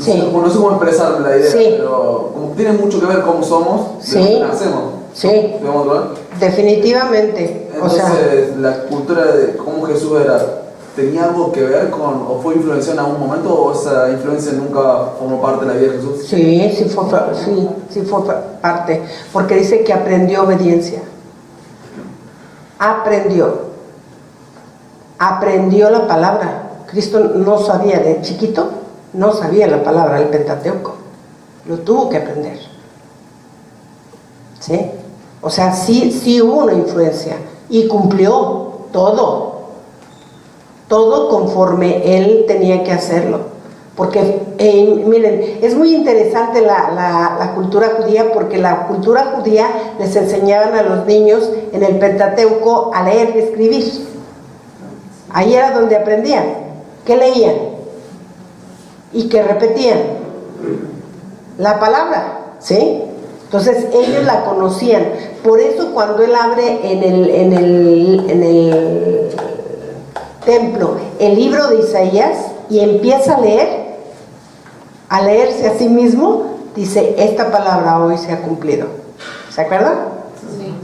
Sí. No sé cómo expresar la idea, Sí. pero como tiene mucho que ver cómo somos, Sí. de cómo nacemos. Sí. ¿Digamos, verdad? Definitivamente. Entonces, O sea, la cultura de cómo Jesús era, ¿tenía algo que ver con, o fue influencia en algún momento, o esa influencia nunca formó parte de la vida de Jesús? sí fue parte, porque dice que aprendió obediencia. Aprendió la palabra. Cristo no sabía, de chiquito, no sabía la palabra, el Pentateuco. Lo tuvo que aprender. ¿Sí? O sea, sí hubo una influencia y cumplió todo conforme él tenía que hacerlo. Porque, miren, es muy interesante la cultura judía, porque la cultura judía les enseñaban a los niños en el Pentateuco a leer y escribir. Ahí era donde aprendían. ¿Qué leían? ¿Y qué repetían? La palabra, ¿sí? Entonces ellos la conocían. Por eso cuando él abre en el templo el libro de Isaías y empieza a leerse a sí mismo, dice, esta palabra hoy se ha cumplido. ¿Se acuerdan?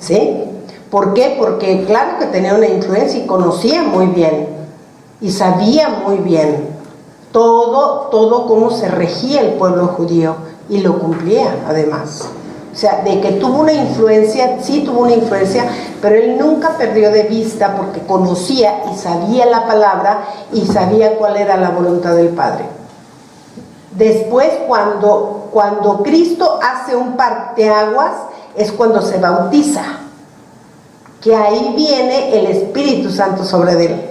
¿Sí? ¿Por qué? Porque claro que tenía una influencia y conocía muy bien y sabía muy bien todo cómo se regía el pueblo judío y lo cumplía además. O sea, de que tuvo una influencia, sí tuvo una influencia, pero él nunca perdió de vista porque conocía y sabía la palabra y sabía cuál era la voluntad del Padre. Después, cuando Cristo hace un parteaguas, es cuando se bautiza, que ahí viene el Espíritu Santo sobre él.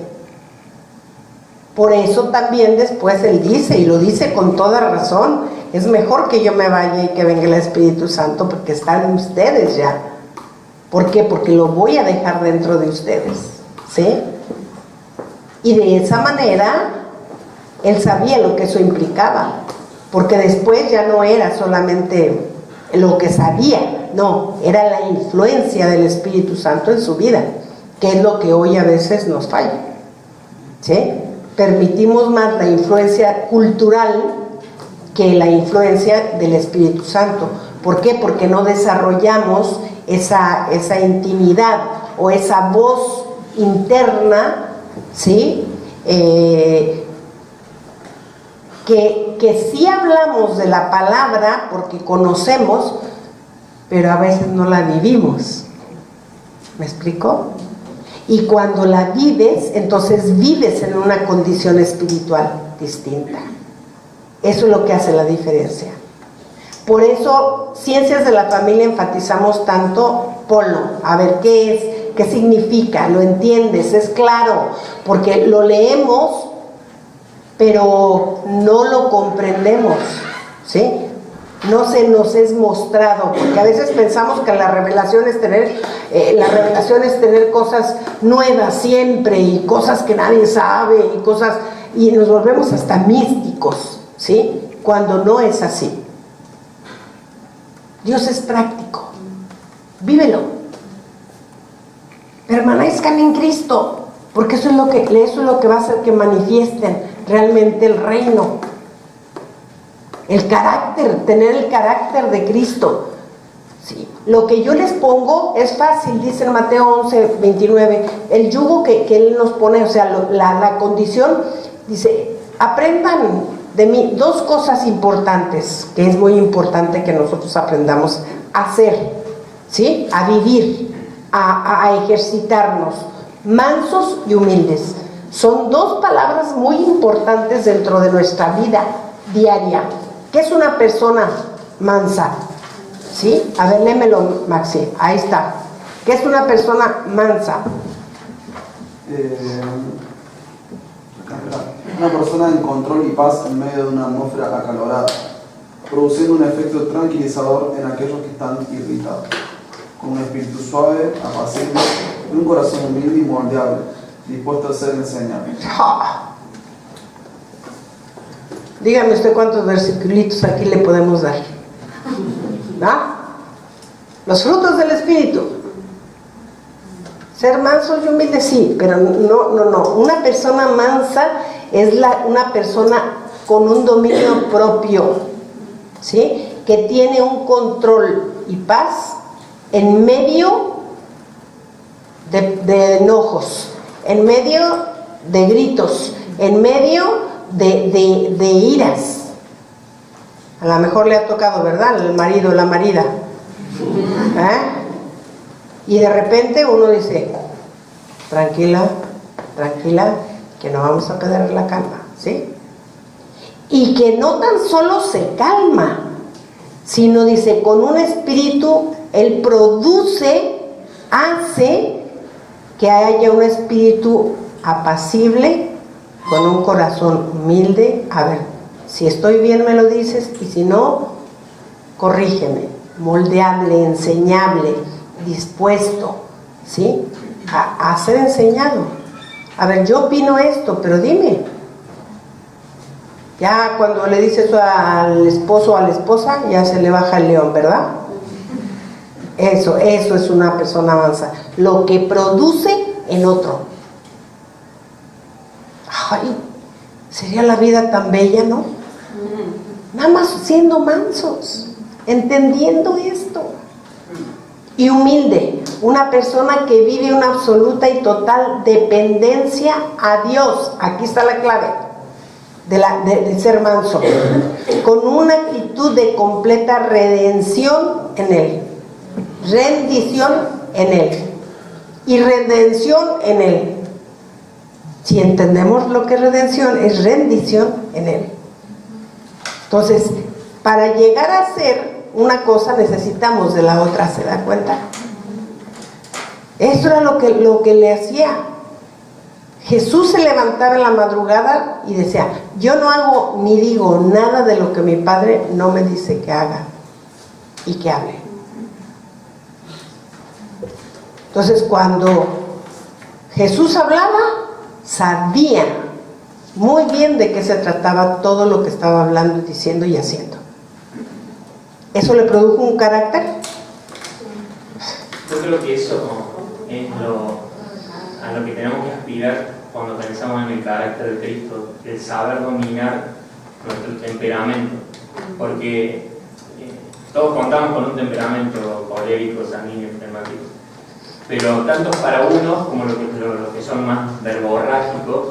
Por eso también después él dice, y lo dice con toda razón, es mejor que yo me vaya y que venga el Espíritu Santo porque están ustedes ya. ¿Por qué? Porque lo voy a dejar dentro de ustedes, ¿sí? Y de esa manera él sabía lo que eso implicaba, porque después ya no era solamente lo que sabía, no, era la influencia del Espíritu Santo en su vida, que es lo que hoy a veces nos falla, ¿sí? Permitimos más la influencia cultural que la influencia del Espíritu Santo. ¿Por qué? Porque no desarrollamos esa intimidad o esa voz interna, ¿sí? Que sí hablamos de la palabra porque conocemos, pero a veces no la vivimos. ¿Me explico? Y cuando la vives, entonces vives en una condición espiritual distinta. Eso es lo que hace la diferencia. Por eso, Ciencias de la Familia enfatizamos tanto, ponlo, a ver qué es, qué significa, lo entiendes, es claro, porque lo leemos, pero no lo comprendemos, ¿sí? No se nos es mostrado, porque a veces pensamos que la revelación es tener cosas nuevas siempre y cosas que nadie sabe y nos volvemos hasta místicos, ¿sí? Cuando no es así. Dios es práctico, vívelo, permanezcan en Cristo, porque eso es lo que va a hacer que manifiesten realmente el reino, el carácter, tener el carácter de Cristo, ¿sí? Lo que yo les pongo es fácil, dice en Mateo 11, 29, el yugo que Él nos pone, o sea, la condición, dice, aprendan de mí dos cosas importantes, que es muy importante que nosotros aprendamos a hacer, ¿sí? A vivir, a ejercitarnos, mansos y humildes. Son dos palabras muy importantes dentro de nuestra vida diaria. ¿Qué es una persona mansa? ¿Sí? A ver, léemelo, Maxi. Ahí está. ¿Qué es una persona mansa? Una persona en control y paz en medio de una atmósfera acalorada, produciendo un efecto tranquilizador en aquellos que están irritados, con un espíritu suave, apacible y un corazón humilde y moldeable, dispuesto a ser enseñado. Dígame usted cuántos versículos aquí le podemos dar. ¿Ah? Los frutos del Espíritu. Ser mansos y humildes, sí, pero no. Una persona mansa es una persona con un dominio propio, ¿sí? Que tiene un control y paz en medio de enojos, en medio de gritos, en medio de iras. A lo mejor le ha tocado, ¿verdad? El marido o la marida. Y de repente uno dice, tranquila, que no vamos a perder la calma, ¿sí? Y que no tan solo se calma, sino dice, con un espíritu, él produce, hace que haya un espíritu apacible, con un corazón humilde. A ver, si estoy bien me lo dices, y si no, corrígeme. Moldeable, enseñable, dispuesto, ¿sí? A ser enseñado. A ver, yo opino esto, pero dime. Ya cuando le dice eso al esposo o a la esposa, ya se le baja el león, ¿verdad? Eso es una persona avanzada. Lo que produce en otro. Ay, sería la vida tan bella, ¿no? Nada más siendo mansos, entendiendo esto. Y humilde, una persona que vive una absoluta y total dependencia a Dios. Aquí está la clave de ser manso, con una actitud de completa redención en Él, rendición en Él y redención en Él. Si entendemos lo que es redención, es rendición en Él. Entonces, para llegar a ser una cosa necesitamos de la otra, ¿se da cuenta? Eso era lo que le hacía. Jesús se levantaba en la madrugada y decía: yo no hago ni digo nada de lo que mi Padre no me dice que haga y que hable. Entonces, cuando Jesús hablaba, sabía muy bien de qué se trataba todo lo que estaba hablando, diciendo y haciendo. ¿Eso le produjo un carácter? Yo creo que eso es a lo que tenemos que aspirar cuando pensamos en el carácter de Cristo, el saber dominar nuestro temperamento, porque todos contamos con un temperamento colérico, sanguíneo, flemático, pero tanto para unos como los que son más verborrágicos,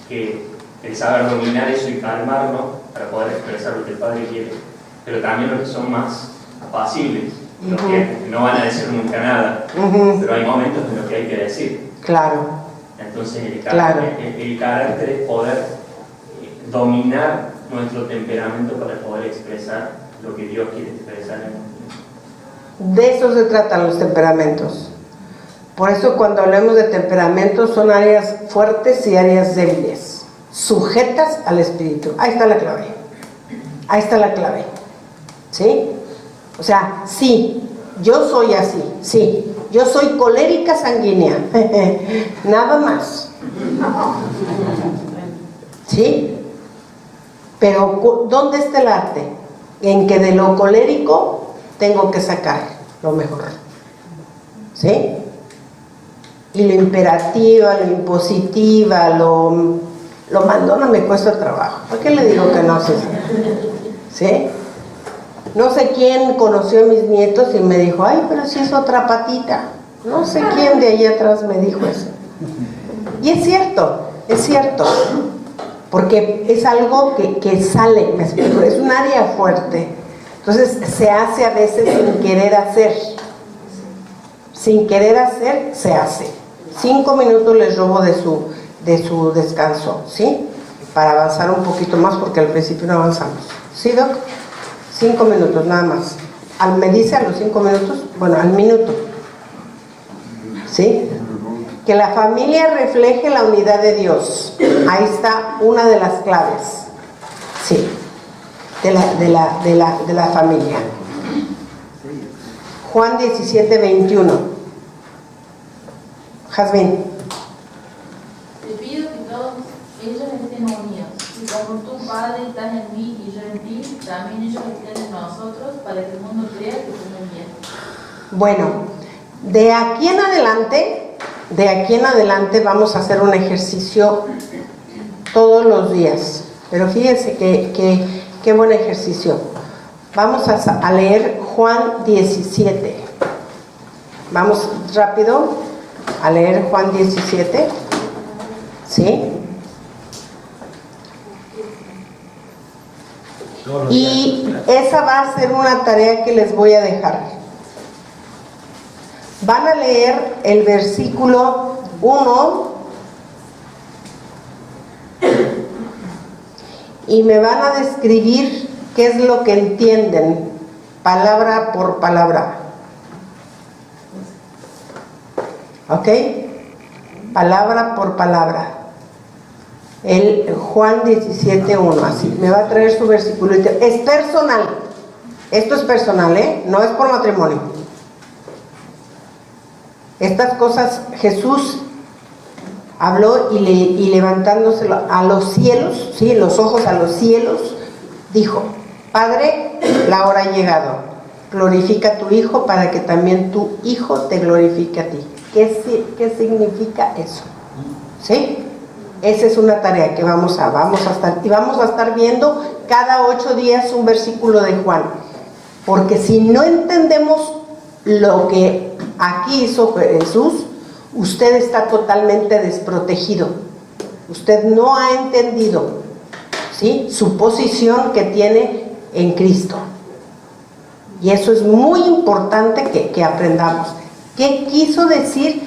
que el saber dominar eso y calmarnos para poder expresar lo que el Padre quiere, pero también los que son más apacibles, los que no van a decir nunca nada, pero hay momentos en los que hay que decir. Claro. Entonces el carácter es poder dominar nuestro temperamento para poder expresar lo que Dios quiere expresar en nosotros. De eso se tratan los temperamentos. Por eso cuando hablamos de temperamentos son áreas fuertes y áreas débiles, sujetas al Espíritu. Ahí está la clave. Ahí está la clave. ¿Sí? O sea, sí, yo soy así, sí, yo soy colérica sanguínea, nada más. ¿Sí? Pero ¿dónde está el arte? En que de lo colérico tengo que sacar lo mejor. ¿Sí? Y lo imperativa, lo impositiva, lo mandona me cuesta trabajo. ¿Por qué le digo que no sé? ¿Sí? No sé quién conoció a mis nietos y me dijo: ay, pero si es otra patita. No sé quién de ahí atrás me dijo eso. Y es cierto, porque es algo que sale, me explico, es un área fuerte. Entonces se hace a veces sin querer hacer. Sin querer hacer, se hace. 5 minutos les robo de su descanso, ¿sí? Para avanzar un poquito más, porque al principio no avanzamos. ¿Sí, Doc? 5 minutos nada más. Me dice a los 5 minutos, bueno, al minuto. ¿Sí? Que la familia refleje la unidad de Dios. Ahí está una de las claves. Sí. De la familia. Juan 17, 21. Jazmín. Te pido que todos ellos estén unidos, y como tú, Padre, estás en mí y yo en ti, también ellos estén en nosotros, para que el mundo crea que tú me envías. Bueno, de aquí en adelante vamos a hacer un ejercicio todos los días. Pero fíjense qué buen ejercicio. Vamos a leer Juan 17. Vamos rápido a leer Juan 17. ¿Sí? Y esa va a ser una tarea que les voy a dejar. Van a leer el versículo 1 y me van a describir qué es lo que entienden, palabra por palabra. ¿Ok? Palabra por palabra. El Juan 17:1, así. Me va a traer su versículo. Es personal. Esto es personal, ¿eh? No es por matrimonio. Estas cosas Jesús habló y levantándose a los cielos, ¿sí? Los ojos a los cielos, dijo: Padre, la hora ha llegado, glorifica a tu Hijo para que también tu Hijo te glorifique a ti. ¿Qué significa eso? ¿Sí? Esa es una tarea que vamos a estar viendo cada 8 días un versículo de Juan, porque si no entendemos lo que aquí hizo Jesús, usted está totalmente desprotegido. Usted no ha entendido, ¿sí?, su posición que tiene en Cristo. Y eso es muy importante que aprendamos. ¿Qué quiso decir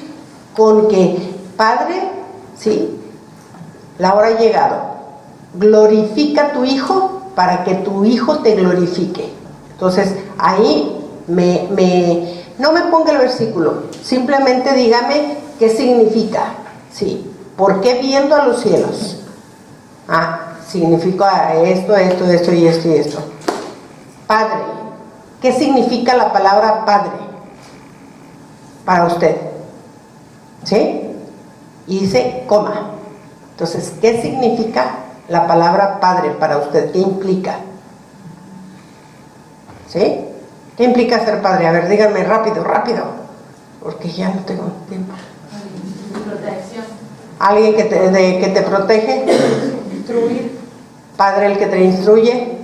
con que Padre, ¿sí?, la hora ha llegado, glorifica a tu Hijo para que tu Hijo te glorifique? Entonces ahí no me ponga el versículo, simplemente dígame qué significa. ¿Sí? ¿Por qué viendo a los cielos? Significa esto y esto. Padre, ¿qué significa la palabra Padre para usted? ¿Sí? Y dice coma. Entonces, ¿qué significa la palabra Padre para usted? ¿Qué implica? ¿Sí? ¿Qué implica ser padre? A ver, díganme rápido, porque ya no tengo tiempo. Protección. ¿Alguien que te protege? Instruir. Padre, el que te instruye.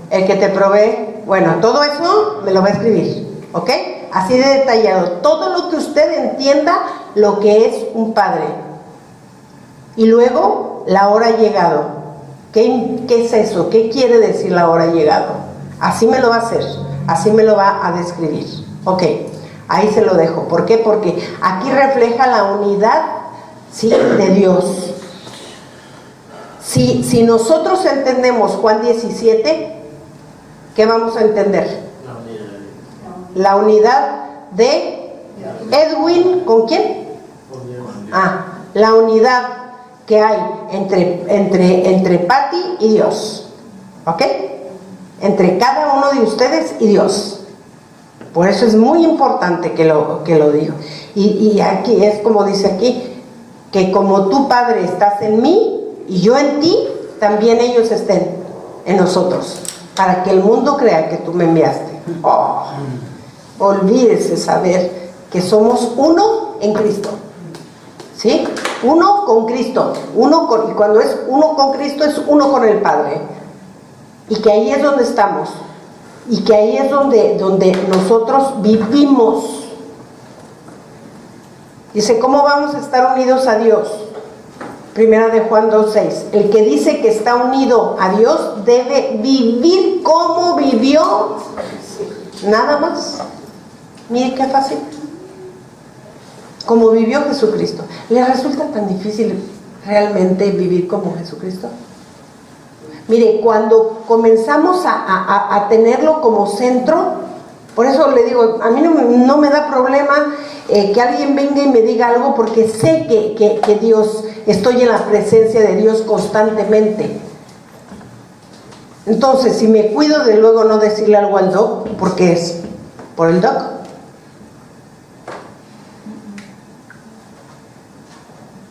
El que te provee. Bueno, todo eso me lo va a escribir, ¿ok? Así de detallado. Todo lo que usted entienda lo que es un padre. Y luego, la hora ha llegado. ¿Qué es eso? ¿Qué quiere decir la hora ha llegado? Así me lo va a hacer, así me lo va a describir. Ok, ahí se lo dejo. ¿Por qué? Porque aquí refleja la unidad, ¿sí?, de Dios. Si nosotros entendemos Juan 17, ¿qué vamos a entender? La unidad de Edwin, ¿con quién? La unidad que hay entre Patti y Dios. ¿Ok? Entre cada uno de ustedes y Dios. Por eso es muy importante que lo digo. Y aquí es como dice aquí, que como tú, Padre, estás en mí y yo en ti, también ellos estén en nosotros, para que el mundo crea que tú me enviaste. Olvídese saber que somos uno en Cristo. ¿Sí? Uno con Cristo. Y cuando es uno con Cristo, es uno con el Padre. Y que ahí es donde estamos. Y que ahí es donde nosotros vivimos. Dice, ¿cómo vamos a estar unidos a Dios? Primera de Juan 2:6. El que dice que está unido a Dios debe vivir como vivió. Nada más. Mire qué fácil. Como vivió Jesucristo. ¿Le resulta tan difícil realmente vivir como Jesucristo? Mire, cuando comenzamos a tenerlo como centro, por eso le digo, a mí no me da problema que alguien venga y me diga algo, porque sé que Dios, estoy en la presencia de Dios constantemente. Entonces, si me cuido de luego no decirle algo al doc, porque es por el doc.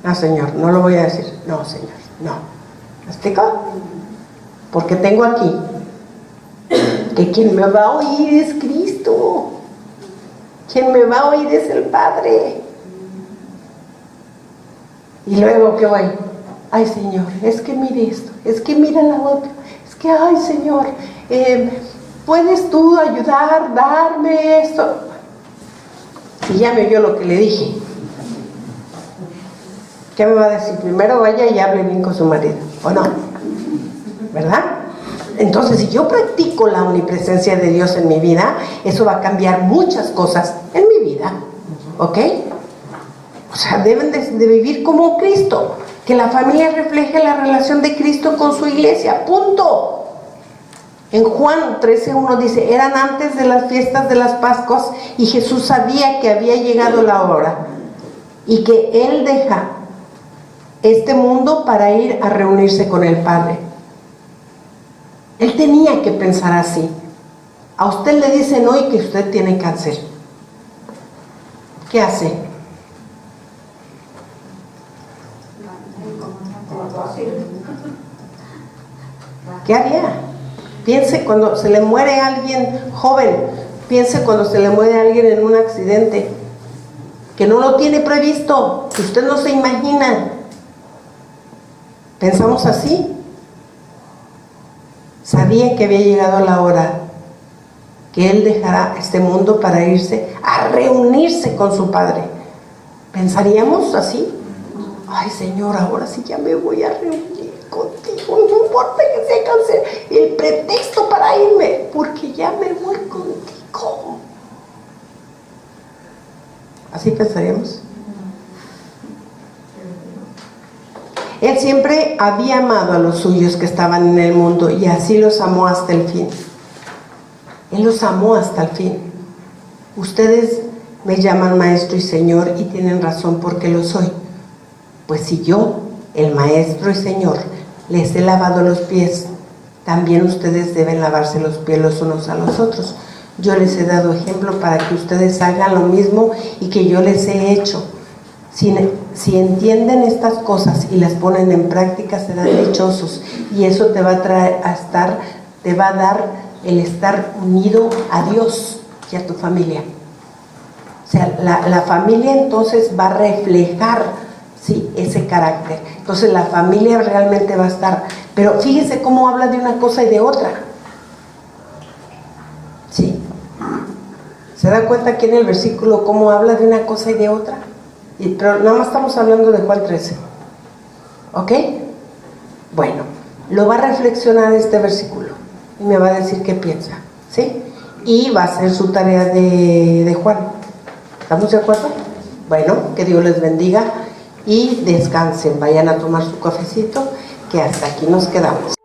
No, Señor, no lo voy a decir. No, Señor, no. ¿Me explico? Porque tengo aquí que quien me va a oír es Cristo. Quien me va a oír es el Padre. Y luego, ¿qué voy? Ay, Señor, es que mire esto, es que mira la otra, es que, ay, Señor, ¿puedes tú ayudar, darme esto? Si ya me oyó lo que le dije, ¿qué me va a decir? Primero vaya y hable bien con su marido, ¿o no? ¿Verdad? Entonces, si yo practico la omnipresencia de Dios en mi vida, eso va a cambiar muchas cosas en mi vida, ¿ok? O sea, deben de vivir como Cristo, que la familia refleje la relación de Cristo con su iglesia, punto. En Juan 13:1 dice, eran antes de las fiestas de las Pascuas y Jesús sabía que había llegado la hora y que Él deja este mundo para ir a reunirse con el Padre. Él tenía que pensar así. A usted le dicen hoy que usted tiene cáncer. ¿Qué hace? ¿Qué haría? Piense cuando se le muere alguien joven, piense cuando se le muere alguien en un accidente, que no lo tiene previsto, que usted no se imagina. ¿Pensamos así? Sabía que había llegado la hora que él dejara este mundo para irse a reunirse con su Padre. ¿Pensaríamos así? Ay, Señor, ahora sí ya me voy a reunir contigo, no importa que sea cáncer, el pretexto para irme, porque ya me voy contigo. ¿Así pensaríamos? Él siempre había amado a los suyos que estaban en el mundo y así los amó hasta el fin. Él los amó hasta el fin. Ustedes me llaman maestro y señor y tienen razón porque lo soy. Pues si yo, el maestro y señor, les he lavado los pies, también ustedes deben lavarse los pies los unos a los otros. Yo les he dado ejemplo para que ustedes hagan lo mismo y que yo les he hecho. Si entienden estas cosas y las ponen en práctica, serán dichosos, y eso te va a te va a dar el estar unido a Dios y a tu familia. O sea, la familia entonces va a reflejar, sí, ese carácter. Entonces la familia realmente va a estar. Pero fíjese cómo habla de una cosa y de otra. ¿Sí? ¿Se da cuenta aquí en el versículo cómo habla de una cosa y de otra? Pero nada más estamos hablando de Juan 13. ¿Ok? Bueno, lo va a reflexionar este versículo y me va a decir qué piensa. ¿Sí? Y va a ser su tarea de Juan. ¿Estamos de acuerdo? Bueno, que Dios les bendiga y descansen. Vayan a tomar su cafecito, que hasta aquí nos quedamos.